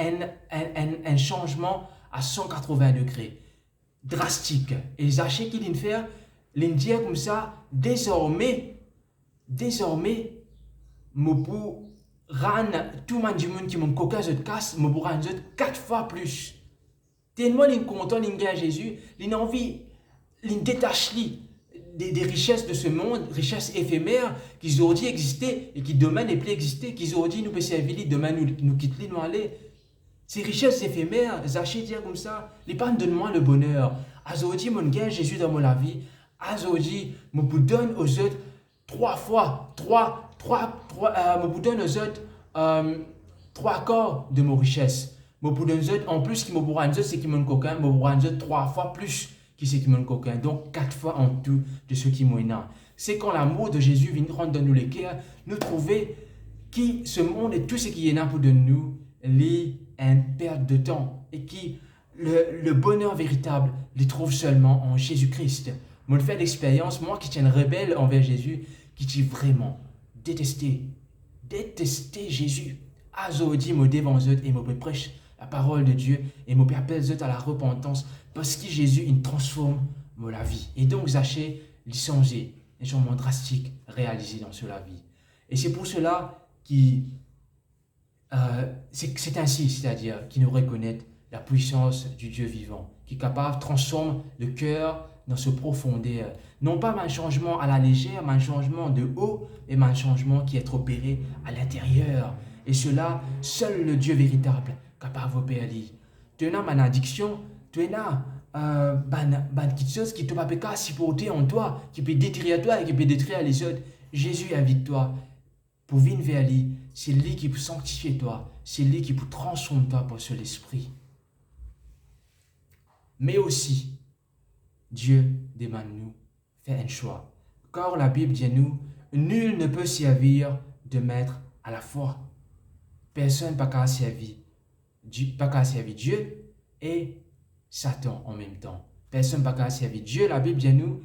[SPEAKER 1] un changement à 180 degrés, drastique. Et Zachée qu'il y fait, il dit comme ça, désormais, je peux rendre tout le monde qui m'a coquin de casse, je peux rendre 4 fois plus. Tellement il est content, il a Jésus, il a envie, il détache des richesses de ce monde, richesses éphémères qui aujourd'hui existaient et qui demain n'est plus exister, qui aujourd'hui nous peut servir, demain nous quitter, nous aller. Ces richesses éphémères, Zachée dit comme ça, les pas donne-moi le bonheur. Aujourd'hui, mon gain Jésus dans ma vie, aujourd'hui, je vous donne aux autres 3 fois, je vous donne aux autres 3 quarts de mes richesses. Je vous donne aux autres, en plus, qui me pourra nous autres, c'est qui m'ont coquin, je vous donne aux autres 3 fois plus qui c'est qui m'ont coquin. Donc 4 fois en tout de ceux qui m'ont. C'est quand l'amour de Jésus vient rendre dans nous les cœurs, nous trouver qui ce monde et tout ce qui est là pour de nous, les une perte de temps et qui le bonheur véritable les trouve seulement en Jésus-Christ. Moi, je fais l'expérience, moi qui tiens rebelle envers Jésus, qui dit vraiment détester Jésus. Azodi me devant eux et me prêche la parole de Dieu et me appelle eux à la repentance parce que Jésus il transforme la vie. Et donc Zachée il changeait, un changement drastique réalisé dans la vie. Et c'est pour cela qui c'est ainsi, c'est-à-dire qui nous reconnaît la puissance du Dieu vivant, qui est capable de transformer le cœur dans ce profondeur. Non pas un changement à la légère, mais un changement de haut, et un changement qui est opéré à l'intérieur. Et cela, seul le Dieu véritable est capable d'opérer. Tu as une addiction, tu as quelque chose qui ne peut pas supporter en toi, qui peut détruire toi et qui peut détruire les autres. Jésus invite toi pour venir vers lui. C'est lui qui peut sanctifier toi, c'est lui qui peut transformer toi par son esprit. Mais aussi, Dieu demande nous faire un choix. Car la Bible dit nous, nul ne peut servir de maître à la fois. Personne n'a qu'à servir Dieu et Satan en même temps. Personne n'a qu'à servir Dieu, la Bible dit nous,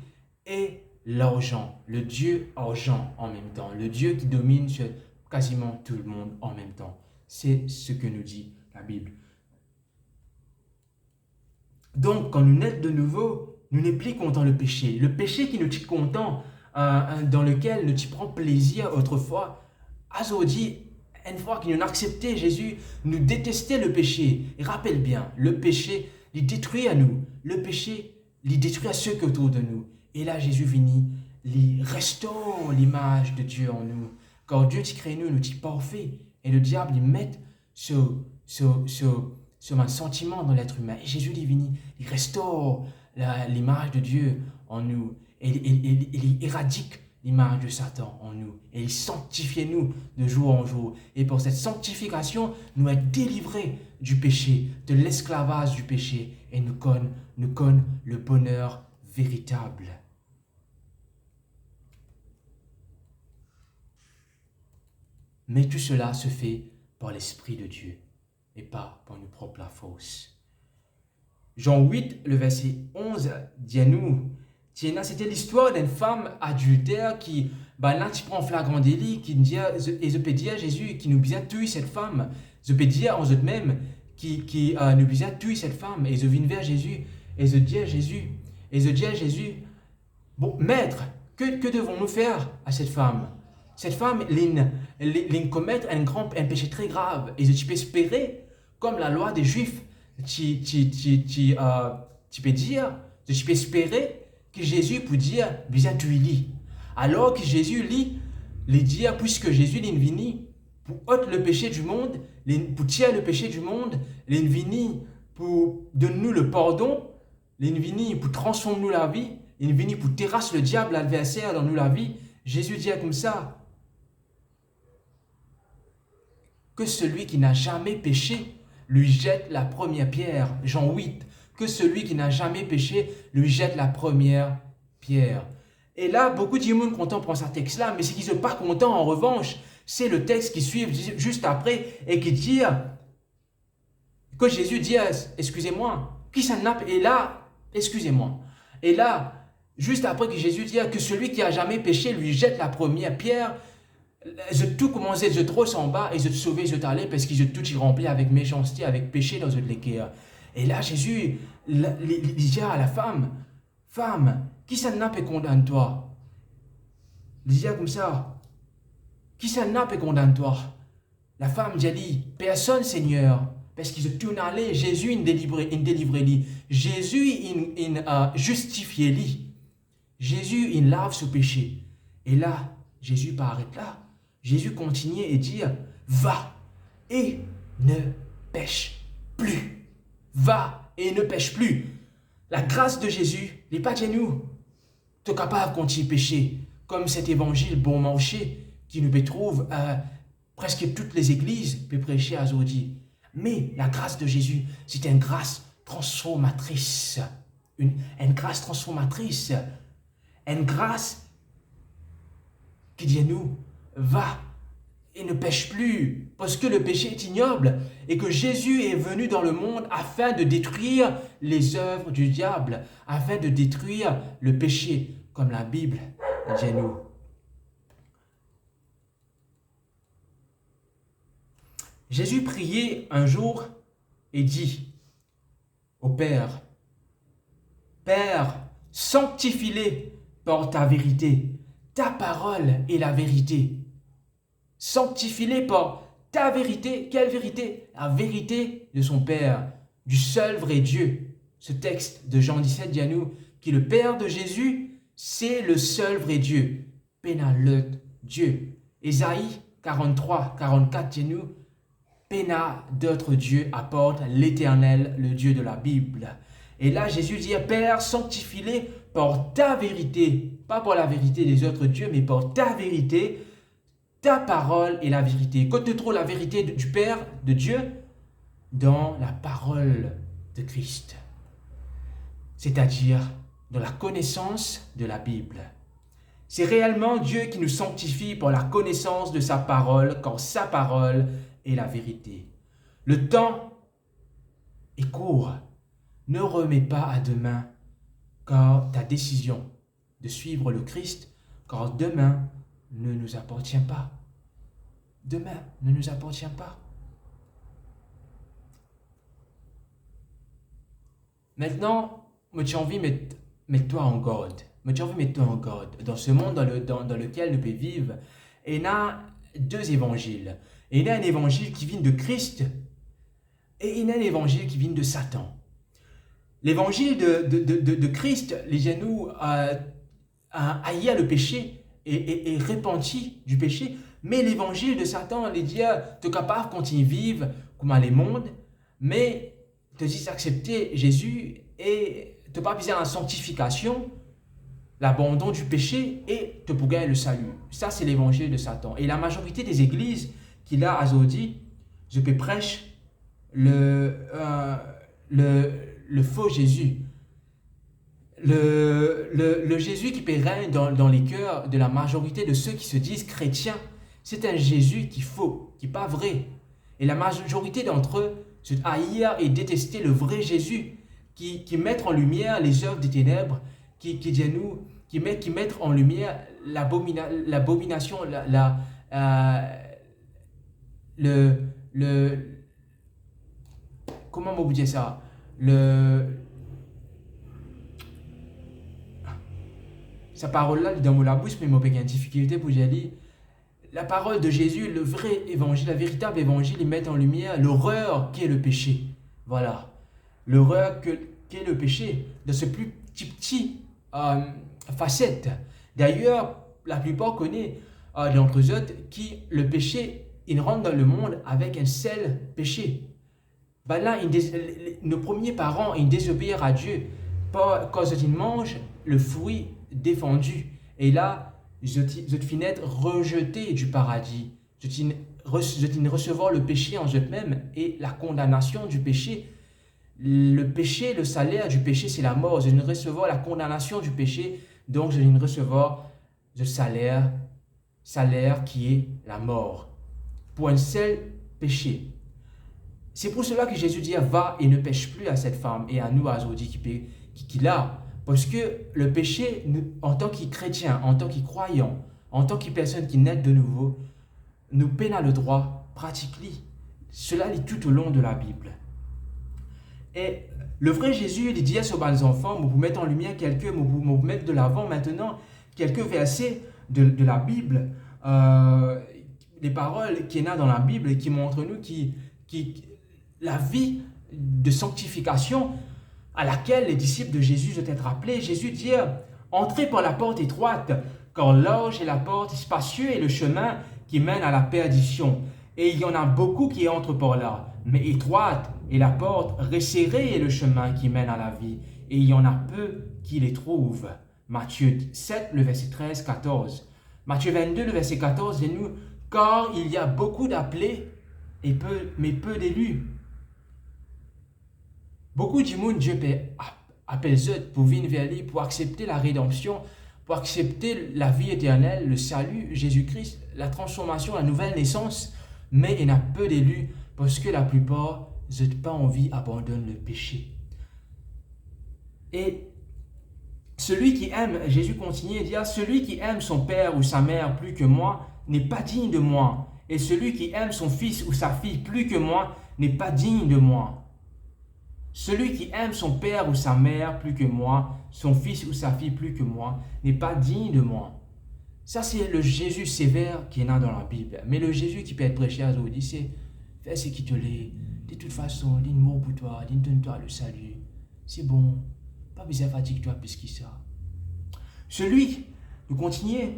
[SPEAKER 1] et l'argent, le Dieu argent en même temps. Le Dieu qui domine sur quasiment tout le monde en même temps. C'est ce que nous dit la Bible. Donc, quand nous naissons de nouveau, nous n'est plus content le péché. Le péché qui nous tient content, dans lequel nous prend plaisir autrefois, aujourd'hui, une fois que nous avons accepté Jésus, nous détestait le péché. Et rappelle bien, le péché, il détruit à nous. Le péché, il détruit à ceux qui sont autour de nous. Et là, Jésus vient, il restaure l'image de Dieu en nous. Car Dieu qui crée nous, nous est parfait. Et le diable, il met un sentiment dans l'être humain. Et Jésus, il vient, il restaure l'image de Dieu en nous. Et il éradique l'image de Satan en nous. Et il sanctifie nous de jour en jour. Et pour cette sanctification, nous être délivrés du péché, de l'esclavage du péché. Et nous connaissons le bonheur véritable. Mais tout cela se fait par l'Esprit de Dieu et pas par nos propres forces. Jean 8, le verset 11, dit à nous, c'était l'histoire d'une femme adultère qui, là, tu prends flagrant délit, qui dit, et je peux dire à Jésus, qui nous bien tuer cette femme. Je peux dire en eux-mêmes, qui nous bien tuer cette femme. Et je viens vers Jésus, et je dis à Jésus, bon, maître, que devons-nous faire à cette femme? Cette femme, elle commet un péché très grave. Et tu peux espérer, comme la loi des Juifs, tu peux dire, tu peux espérer que Jésus peut dire, bien tu lis. Alors que Jésus lit, les dire, puisque Jésus est venu pour ôter le péché du monde, pour tirer le péché du monde, il est venu pour donner nous le pardon, il est venu pour transformer nous la vie, il est venu pour terrasser le diable, l'adversaire dans nous la vie. Jésus dit comme ça, que celui qui n'a jamais péché lui jette la première pierre. Jean 8, que celui qui n'a jamais péché lui jette la première pierre. Et là, beaucoup de gens sont contents pour ce texte-là, mais ce qui ne sont pas contents en revanche, c'est le texte qui suit juste après et qui dit que Jésus dit, excusez-moi, qui s'en a, et là, excusez-moi. Et là, juste après que Jésus dit que celui qui n'a jamais péché lui jette la première pierre, ils ont tout commencé, ils ont trop en bas, ils ont sauvé, ils ont allé parce qu'ils ont tout rempli avec méchanceté, avec péché dans le cœur. Et là, Jésus, il dit à la femme, femme, qui s'en a et condamne-toi? Il dit comme ça, qui s'en a et condamne-toi? La femme dit, personne, Seigneur, parce qu'ils ont tout allé, Jésus, il délivre lui. Jésus, il justifie lui. Jésus, il lave ce péché. Et là, Jésus pas arrête là. Jésus continue et dit, va et ne pêche plus. Va et ne pêche plus. La grâce de Jésus n'est pas de nous. Tu es capable de continuer à pécher, comme cet évangile bon marché qui nous trouve presque toutes les églises peut prêcher à aujourd'hui. Mais la grâce de Jésus, c'est une grâce transformatrice. Une grâce transformatrice. Une grâce qui dit à nous, va et ne pêche plus, parce que le péché est ignoble et que Jésus est venu dans le monde afin de détruire les œuvres du diable, afin de détruire le péché, comme la Bible dit à nous. Jésus priait un jour et dit au Père, Père, sanctifie-les par ta vérité. Ta parole est la vérité. Sanctifie-les par ta vérité. Quelle vérité? La vérité de son Père, du seul vrai Dieu. Ce texte de Jean 17 dit à nous que le Père de Jésus, c'est le seul vrai Dieu. Pena le Dieu. Ésaïe 43, 44 dit à nous, Pena d'autres dieux apporte l'Éternel, le Dieu de la Bible. Et là, Jésus dit, Père, sanctifie-les par ta vérité, pas par la vérité des autres dieux, mais par ta vérité, ta parole est la vérité. Quand tu trouves la vérité du Père, de Dieu, dans la parole de Christ, c'est-à-dire dans la connaissance de la Bible. C'est réellement Dieu qui nous sanctifie par la connaissance de sa parole, car sa parole est la vérité. Le temps est court. Ne remets pas à demain car ta décision de suivre le Christ, car demain ne nous appartient pas. Demain ne nous appartient pas. Maintenant, j'ai envie de mettre toi en garde. J'ai envie de mettre toi en garde. Dans ce monde dans lequel nous pouvons vivre, il y a deux évangiles. Il y a un évangile qui vient de Christ et il y a un évangile qui vient de Satan. L'évangile de Christ, les genoux haïa le péché et repenti du péché, mais l'évangile de Satan, les dit, tu es capable de continuer à vivre comme dans le monde, mais tu dis accepter Jésus et tu n'as pas besoin de la sanctification, l'abandon du péché et tu peux gagner le salut. Ça, c'est l'évangile de Satan. Et la majorité des églises qu'il a à Zodi, je peux prêcher le faux Jésus. Le Jésus qui peut régner dans les cœurs de la majorité de ceux qui se disent chrétiens, c'est un Jésus qui est faux, qui n'est pas vrai. Et la majorité d'entre eux se haïr et détester le vrai Jésus qui met en lumière les œuvres des ténèbres, qui mettent en lumière l'abomination, comment vous dire ça? Sa parole-là, dans la bouche, mais il y a une difficulté pour dire. La parole de Jésus, le vrai évangile, la véritable évangile, il met en lumière l'horreur qu'est le péché. Voilà. L'horreur qu'est le péché. Dans ce plus petit facettes. D'ailleurs, la plupart connaissent d'entre eux qui le péché, il rentre dans le monde avec un seul péché. Ben là, nos premiers parents, ils désobéirent à Dieu quand ils mangent le fruit défendu. Et là, je finis rejeté du paradis. Je finis recevoir le péché en eux-mêmes et la condamnation du péché. Le péché, le salaire du péché, c'est la mort. Je viens recevoir la condamnation du péché, donc je viens recevoir le salaire qui est la mort. Pour un seul péché. C'est pour cela que Jésus dit va et ne pêche plus à cette femme et à nous, à Zodi qui l'a. Parce que le péché, en tant que chrétien, en tant que croyant, en tant que personne qui naît de nouveau, nous peine à le droit, pratique-le. Cela est tout au long de la Bible. Et le vrai Jésus, il dit à ses enfants, vous mettre en lumière vous mettre de l'avant maintenant quelques versets de la Bible, les paroles qu'il y a dans la Bible qui montrent nous la vie de sanctification à laquelle les disciples de Jésus doivent être appelés. Jésus dit, entrez par la porte étroite, car large est la porte, spacieux est le chemin qui mène à la perdition. Et il y en a beaucoup qui entrent par là, mais étroite est la porte, resserré est le chemin qui mène à la vie, et il y en a peu qui les trouvent. Matthieu 7, le verset 13-14. Matthieu 22, le verset 14, dit nous, car il y a beaucoup d'appelés, mais peu d'élus. Beaucoup du monde, Dieu appelle eux pour venir vers lui, pour accepter la rédemption, pour accepter la vie éternelle, le salut, Jésus-Christ, la transformation, la nouvelle naissance. Mais il y en a peu d'élus parce que la plupart n'ont pas envie d'abandonner le péché. Et celui qui aime, Jésus continue à dire, celui qui aime son père ou sa mère plus que moi n'est pas digne de moi. Et celui qui aime son fils ou sa fille plus que moi n'est pas digne de moi. Celui qui aime son père ou sa mère plus que moi, son fils ou sa fille plus que moi, n'est pas digne de moi. Ça, c'est le Jésus sévère qui est là dans la Bible. Mais le Jésus qui peut être prêché à nous, c'est fais ce qui te l'est. De toute façon, il mort pour toi, il donne-toi le salut. C'est bon. Pas besoin de fatigue-toi plus que ça. Celui, nous continuons,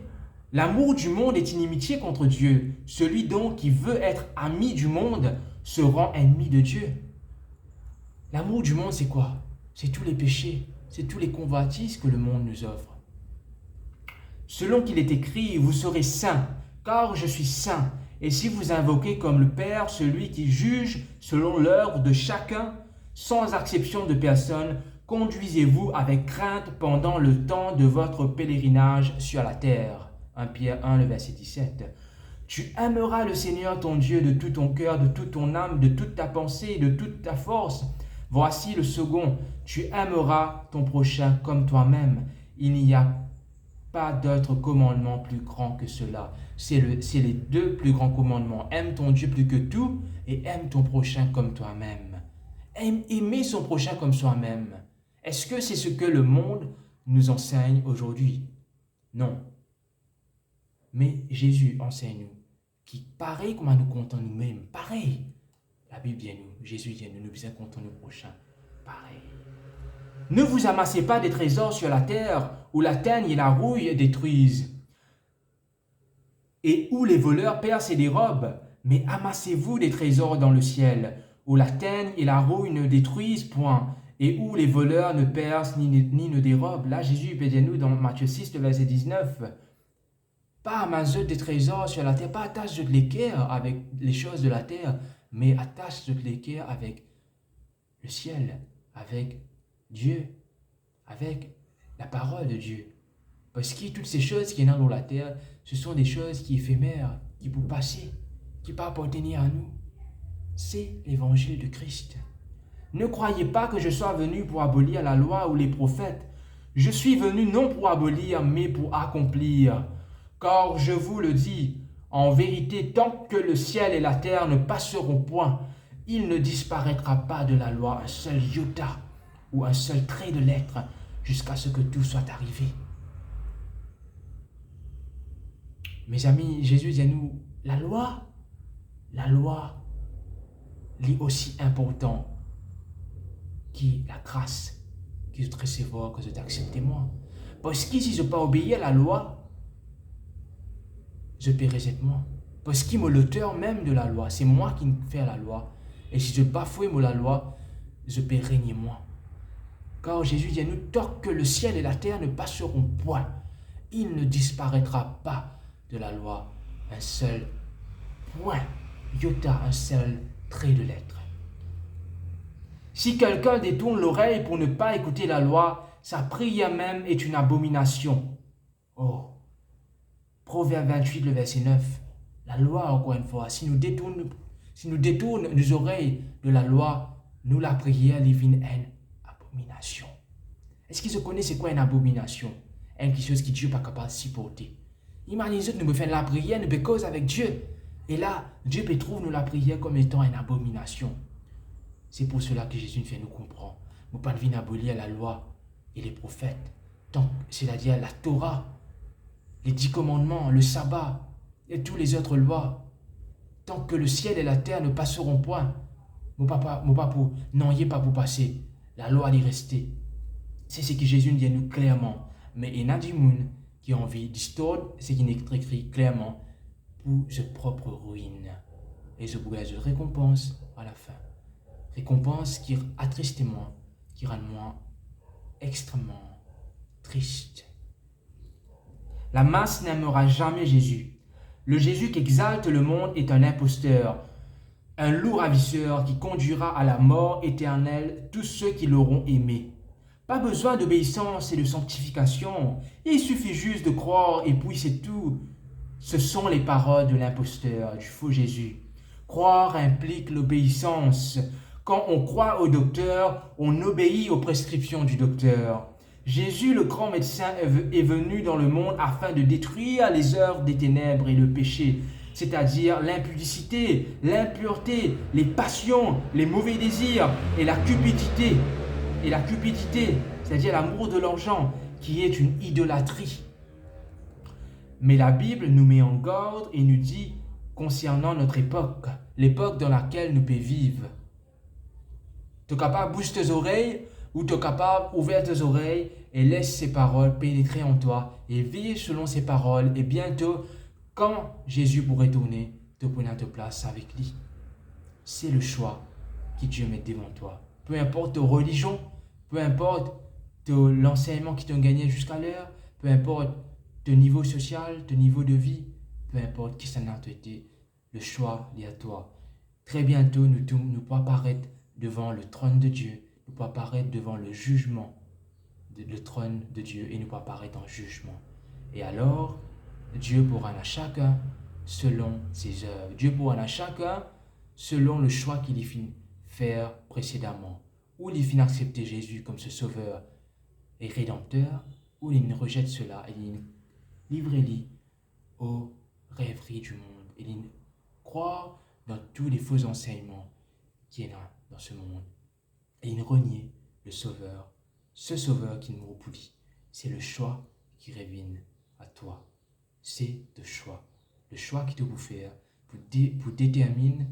[SPEAKER 1] l'amour du monde est inimitié contre Dieu. Celui donc qui veut être ami du monde se rend ennemi de Dieu. L'amour du monde, c'est quoi? C'est tous les péchés, c'est tous les convoitises que le monde nous offre. Selon qu'il est écrit, vous serez saints, car je suis saint. Et si vous invoquez comme le Père celui qui juge selon l'œuvre de chacun, sans exception de personne, conduisez-vous avec crainte pendant le temps de votre pèlerinage sur la terre. 1 Pierre 1, le verset 17. Tu aimeras le Seigneur ton Dieu de tout ton cœur, de toute ton âme, de toute ta pensée et de toute ta force. Voici le second, tu aimeras ton prochain comme toi-même. Il n'y a pas d'autre commandement plus grand que cela. C'est les deux plus grands commandements. Aime ton Dieu plus que tout et aime ton prochain comme toi-même. Aimer son prochain comme soi-même. Est-ce que c'est ce que le monde nous enseigne aujourd'hui? Non. Mais Jésus enseigne-nous, qui pareil comme à nous comptons nous-mêmes, pareil. La Bible dit nous, Jésus dit nous besoin comptons nos prochains, pareil. Ne vous amassez pas des trésors sur la terre, où la teigne et la rouille détruisent, et où les voleurs percent et dérobent, mais amassez-vous des trésors dans le ciel, où la teigne et la rouille ne détruisent point, et où les voleurs ne percent ni ne dérobent. Là, Jésus peut dire nous dans Matthieu 6, le verset 19, pas amasser des trésors sur la terre, pas attacher de l'équerre avec les choses de la terre, mais attache de l'équerre avec le ciel, avec Dieu, avec la parole de Dieu. Parce que toutes ces choses qui sont dans la terre, ce sont des choses qui sont éphémères, qui peuvent passer, qui ne peuvent appartenir à nous. C'est l'évangile de Christ. Ne croyez pas que je sois venu pour abolir la loi ou les prophètes. Je suis venu non pour abolir, mais pour accomplir. Car je vous le dis, en vérité, tant que le ciel et la terre ne passeront point, il ne disparaîtra pas de la loi un seul iota ou un seul trait de lettre jusqu'à ce que tout soit arrivé. Mes amis, Jésus dit à nous, la loi est aussi important que la grâce que je recevoir, que je t'accepte moi. Parce que si je n'ai pas obéi à la loi, je paierai cette moi. Parce qu'il est l'auteur même de la loi. C'est moi qui fais la loi. Et si je bafoue la loi, je paierai ni moi. Car Jésus dit à nous, tant que le ciel et la terre ne passeront point, il ne disparaîtra pas de la loi un seul point, iota, un seul trait de lettre. Si quelqu'un détourne l'oreille pour ne pas écouter la loi, sa prière même est une abomination. Oh, Proverbe 28, le verset 9. La loi, encore une fois, si nous détournons nos oreilles de la loi, nous la prière devient une abomination. Est-ce qu'ils se connaissent c'est quoi une abomination? Quelque chose que Dieu n'est pas capable de supporter. Imaginez que nous faisons la prière, nous cause avec Dieu. Et là, Dieu peut trouver nous la prière comme étant une abomination. C'est pour cela que Jésus nous fait nous comprendre. Nous ne pouvons pas venir abolir la loi et les prophètes. C'est-à-dire la Torah, les 10 commandements, le sabbat et toutes les autres lois. Tant que le ciel et la terre ne passeront point, mon papa pour passer. La loi est restée. C'est ce que Jésus dit à nous clairement. Mais il y a des gens qui ont envie d'histoire, ce qui est écrit clairement, pour sa propre ruine. Et je vous laisse de récompense à la fin. Récompense qui attriste moi, qui rend moi extrêmement triste. La masse n'aimera jamais Jésus. Le Jésus qui exalte le monde est un imposteur, un loup ravisseur qui conduira à la mort éternelle tous ceux qui l'auront aimé. Pas besoin d'obéissance et de sanctification, il suffit juste de croire et puis c'est tout. Ce sont les paroles de l'imposteur, du faux Jésus. Croire implique l'obéissance. Quand on croit au docteur, on obéit aux prescriptions du docteur. Jésus, le grand médecin, est venu dans le monde afin de détruire les œuvres des ténèbres et le péché, c'est-à-dire l'impudicité, l'impureté, les passions, les mauvais désirs et la cupidité. Et la cupidité, c'est-à-dire l'amour de l'argent, qui est une idolâtrie. Mais la Bible nous met en garde et nous dit concernant notre époque, l'époque dans laquelle nous pouvons vivre. Tu es capable de bouger tes oreilles ou tu es capable d'ouvrir tes oreilles et laisse ces paroles pénétrer en toi et vivre selon ces paroles. Et bientôt, quand Jésus pourrait tourner, te prendre ta place avec lui. C'est le choix que Dieu met devant toi. Peu importe ta religion, peu importe l'enseignement qui t'a gagné jusqu'à l'heure, peu importe ton niveau social, ton niveau de vie, peu importe qui ça n'a été, le choix est à toi. Très bientôt, nous pourrons apparaître devant le trône de Dieu, nous pourrons apparaître devant le jugement, le trône de Dieu, et nous pourrons apparaître en jugement. Et alors, Dieu pourra à chacun selon ses œuvres. Dieu pourra à chacun selon le choix qu'il finit faire précédemment. Ou il finit accepter Jésus comme ce sauveur et rédempteur, ou il rejette cela et il livre-lui aux rêveries du monde. Et il croit dans tous les faux enseignements qu'il y a dans ce monde. Et il renie le sauveur, ce sauveur qui nous repousse. C'est le choix qui revient à toi. C'est le choix qui te vous faire pour déterminer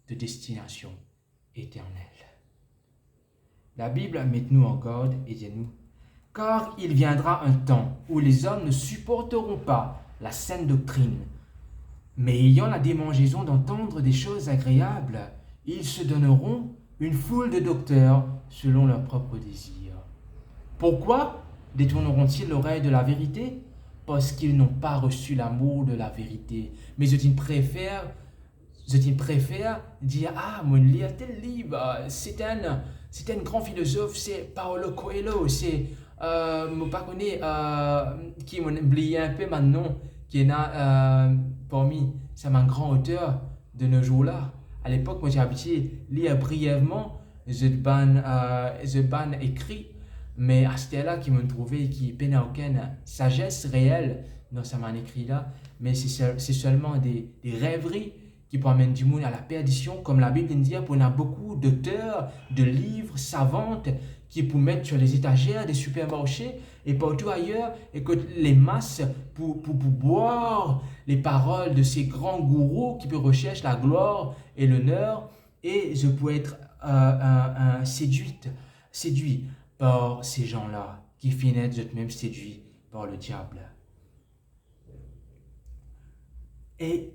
[SPEAKER 1] de destination éternelle. La Bible met nous en garde et dit nous, car il viendra un temps où les hommes ne supporteront pas la saine doctrine, mais ayant la démangeaison d'entendre des choses agréables, ils se donneront une foule de docteurs selon leurs propres désirs. Pourquoi détourneront-ils l'oreille de la vérité? Parce qu'ils n'ont pas reçu l'amour de la vérité. Mais je préfère dire, moi, lire tel livre, c'est un grand philosophe, c'est Paulo Coelho, c'est, qui m'a oublié un peu maintenant, qui est là, parmi, c'est un grand auteur de nos jours-là. À l'époque, moi, j'ai habitué à lire brièvement, je ban écrit, mais à ce là qui me trouvait qui n'a aucune sagesse réelle dans sa écrit là, mais c'est seulement des rêveries qui peuvent amener du monde à la perdition, comme la Bible dit, on a beaucoup d'auteurs, de livres savantes qui peuvent mettre sur les étagères des supermarchés et partout ailleurs, et que les masses pour boire les paroles de ces grands gourous qui recherchent la gloire et l'honneur, et je peux être séduit par ces gens-là qui finissent d'être même séduits par le diable. Et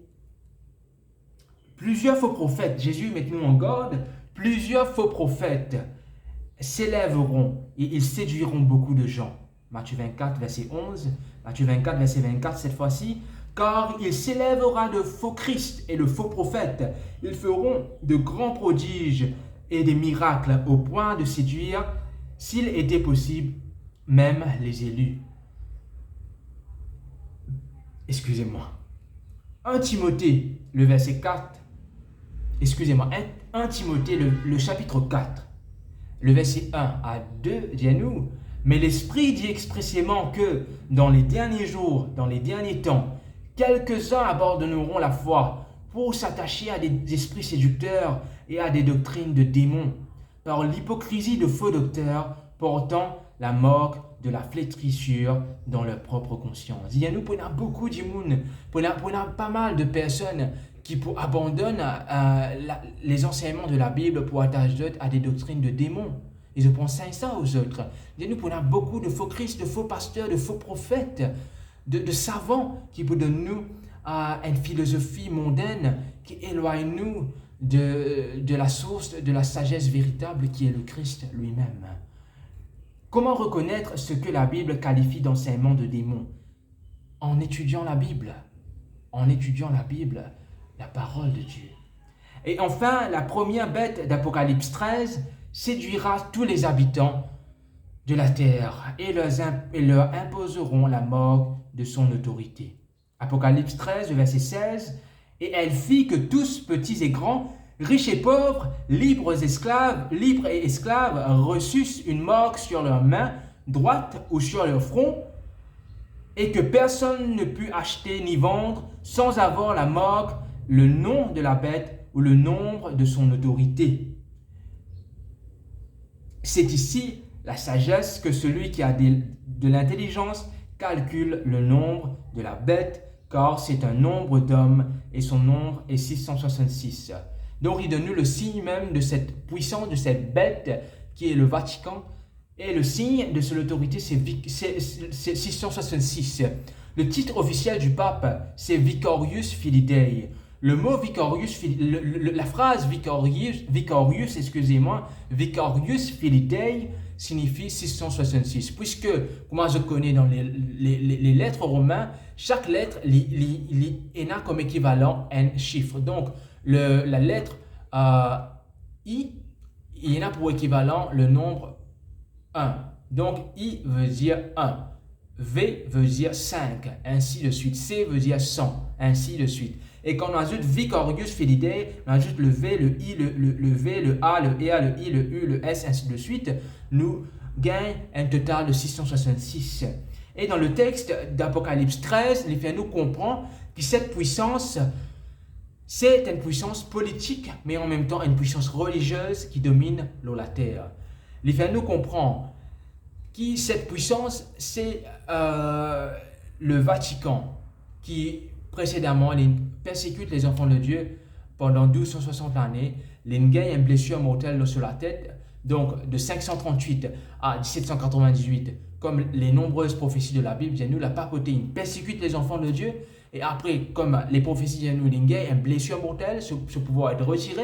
[SPEAKER 1] plusieurs faux prophètes, Jésus met nous en garde, plusieurs faux prophètes s'élèveront et ils séduiront beaucoup de gens. Matthieu 24, verset 11, Matthieu 24, verset 24, cette fois-ci, car il s'élèvera de faux Christ et de faux prophètes. Ils feront de grands prodiges et des miracles au point de séduire, s'il était possible, même les élus. Excusez-moi. 1 Timothée, le verset 4, excusez-moi, 1 Timothée, le chapitre 4, le verset 1 à 2, dit à nous, mais l'Esprit dit expressément que dans les derniers jours, dans les derniers temps, quelques-uns abandonneront la foi pour s'attacher à des esprits séducteurs et à des doctrines de démons, par l'hypocrisie de faux docteurs portant la moque de la flétrissure dans leur propre conscience. Il y a nous, pour beaucoup de monde, pour pas mal de personnes qui abandonnent les enseignements de la Bible pour attacher à des doctrines de démons. Ils pensent ça aux autres. Il y a nous, pour beaucoup de faux Christ, de faux pasteurs, de faux prophètes, de savants qui pour donner nous une philosophie mondaine qui éloigne nous de la source de la sagesse véritable qui est le Christ lui-même. Comment reconnaître ce que la Bible qualifie d'enseignement de démons? En étudiant la Bible. En étudiant la Bible, la parole de Dieu. Et enfin, la première bête d'Apocalypse 13 séduira tous les habitants de la terre et leur imposeront la mort de son autorité. Apocalypse 13, verset 16. Et elle fit que tous, petits et grands, riches et pauvres, libres et esclaves, reçussent une marque sur leur main droite ou sur leur front, et que personne ne put acheter ni vendre sans avoir la marque, le nom de la bête ou le nombre de son autorité. C'est ici la sagesse que celui qui a de l'intelligence calcule le nombre de la bête, car c'est un nombre d'hommes et son nombre est 666. Donc il donne nous le signe même de cette puissance, de cette bête qui est le Vatican. Et le signe de son autorité, c'est 666. Le titre officiel du pape, c'est Vicarius Filidei. Le mot Vicarius, la phrase Vicarius, Filidei signifie 666. Puisque, comment je connais dans les lettres romaines, chaque lettre a comme équivalent un chiffre. Donc, la lettre I, il y en a pour équivalent le nombre 1. Donc, I veut dire 1. V veut dire 5, ainsi de suite. C veut dire 100, ainsi de suite. Et quand on ajoute Vicarius Filidei, on ajoute le V, le I, le V, le A, le EA, le I, le U, le S, ainsi de suite, nous gagnons un total de 666. Et dans le texte d'Apocalypse 13, il fait nous comprendre que cette puissance, c'est une puissance politique, mais en même temps une puissance religieuse qui domine la terre. Il fait nous comprendre que cette puissance, c'est le Vatican qui précédemment persécute les enfants de Dieu pendant 1260 années. Il gagne une blessure mortelle sur la tête, donc de 538 à 1798, comme les nombreuses prophéties de la Bible, nous la papauté persécute les enfants de Dieu, et après, comme les prophéties de nous, il gagne une blessure mortelle, ce pouvoir être retiré,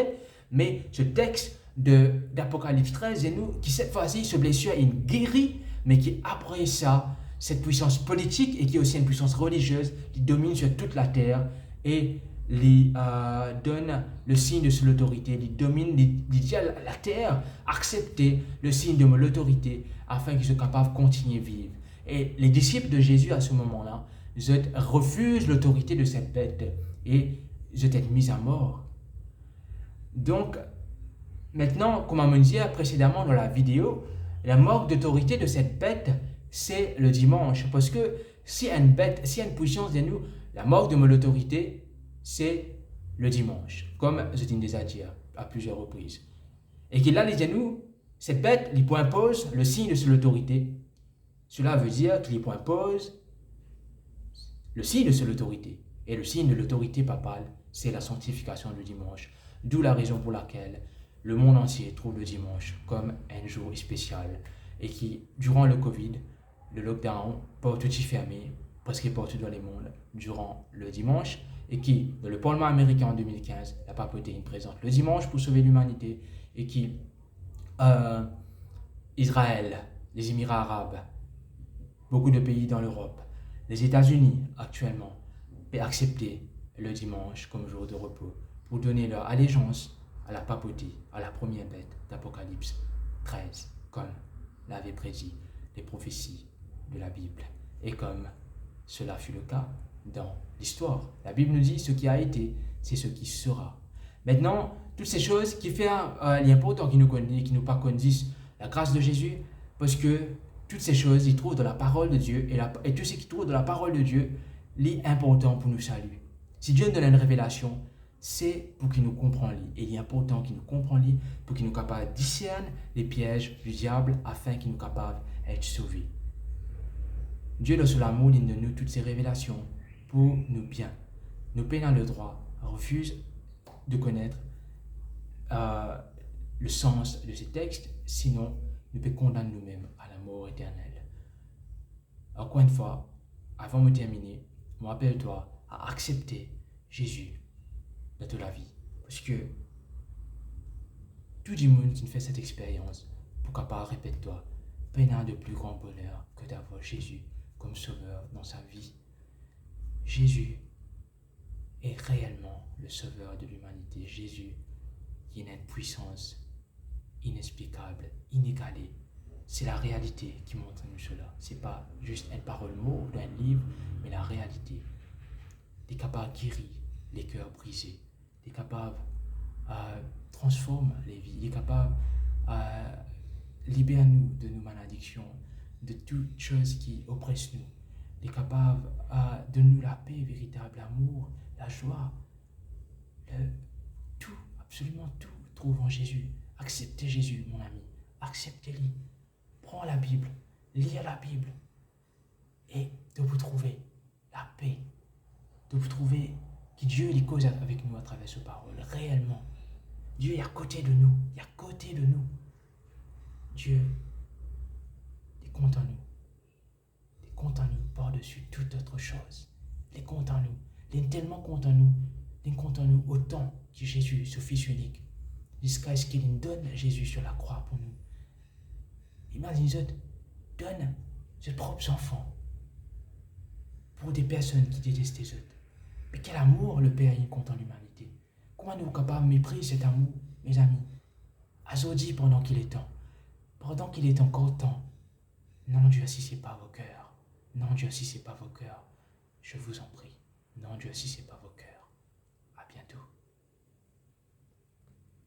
[SPEAKER 1] mais ce texte d'Apocalypse 13, et nous, qui cette fois-ci, ce blessure est guéri, mais qui après ça, cette puissance politique et qui est aussi une puissance religieuse qui domine sur toute la terre et lui donne le signe de son autorité, lui domine, lui dit à la terre, acceptez le signe de mon autorité afin qu'ils soient capables de continuer à vivre. Et les disciples de Jésus à ce moment-là, ils refusent l'autorité de cette bête et ils étaient mis à mort. Donc, maintenant, comme on me disait précédemment dans la vidéo, la marque d'autorité de cette bête, c'est le dimanche. Parce que si une bête, si une puissance de nous, la marque de mon autorité, c'est le dimanche. Comme je t'ai déjà dit à plusieurs reprises. Et qu'il a les nous, cette bête, il impose le signe de son autorité. Cela veut dire qu'il impose le signe de son autorité. Et le signe de l'autorité papale, c'est la sanctification du dimanche. D'où la raison pour laquelle le monde entier trouve le dimanche comme un jour spécial. Et qui, durant le Covid, le lockdown partout y fermé, presque partout dans le monde, durant le dimanche, et qui, dans le Parlement américain en 2015, la papauté présente le dimanche pour sauver l'humanité, et qui, euh, Israël, les Émirats arabes, beaucoup de pays dans l'Europe, les États-Unis actuellement, ont accepté le dimanche comme jour de repos pour donner leur allégeance à la papauté, à la première bête d'Apocalypse 13, comme l'avaient prédit les prophéties de la Bible. Et comme cela fut le cas dans l'histoire. La Bible nous dit ce qui a été, c'est ce qui sera. Maintenant, toutes ces choses qui font l'important qui nous connaît, qui nous pas connaissent la grâce de Jésus, parce que toutes ces choses, ils trouvent dans la parole de Dieu, et tout ce qui trouve dans la parole de Dieu, est important pour nous saluer. Si Dieu nous donne une révélation, c'est pour qu'il nous comprenne. Et il est important qu'il nous comprenne pour qu'il nous capable de discerner les pièges du diable afin qu'il nous capable d'être sauvés. Dieu, dans son amour, il donne nous toutes ces révélations pour nous bien. Nous payons le droit, refuse de connaître le sens de ces textes, sinon nous pouvons condamner nous-mêmes à la mort éternelle. Encore une fois, avant de terminer, je rappelle-toi à accepter Jésus dans toute la vie. Parce que tout le monde qui fait cette expérience, pour capable répète-toi, peine de plus grand bonheur que d'avoir Jésus comme sauveur dans sa vie. Jésus est réellement le sauveur de l'humanité. Jésus qui a une puissance inexplicable, inégalée. C'est la réalité qui montre nous cela. Ce n'est pas juste une parole mot dans un livre, mais la réalité. Il est capable de guérir les cœurs brisés. Il est capable de transformer les vies. Il est capable de libérer nous de nos malédictions, de toutes choses qui oppressent nous. Il est capable de nous la paix véritable, l'amour, la joie, tout, absolument tout, trouve en Jésus. Acceptez Jésus, mon ami. Acceptez-le. Prends la Bible, lire la Bible et de vous trouver la paix, de vous trouver que Dieu est cause avec nous à travers ses paroles, réellement. Dieu est à côté de nous, il est à côté de nous. Dieu est content nous. Il est content nous par-dessus toute autre chose. Il est content nous. Il est tellement content nous. Il est content nous autant que Jésus, ce Fils unique, jusqu'à ce qu'il nous donne Jésus sur la croix pour nous. Imaginez, donne ses propres enfants pour des personnes qui détestent les autres. Mais quel amour le Père est content l'humanité. Comment nous sommes capables de mépriser cet amour, mes amis? Azodi pendant qu'il est temps. Pendant qu'il est encore temps. Non, Dieu, si ce n'est pas vos cœurs. Non, Dieu, si ce n'est pas vos cœurs. Je vous en prie. Non, Dieu, si ce n'est pas vos cœurs.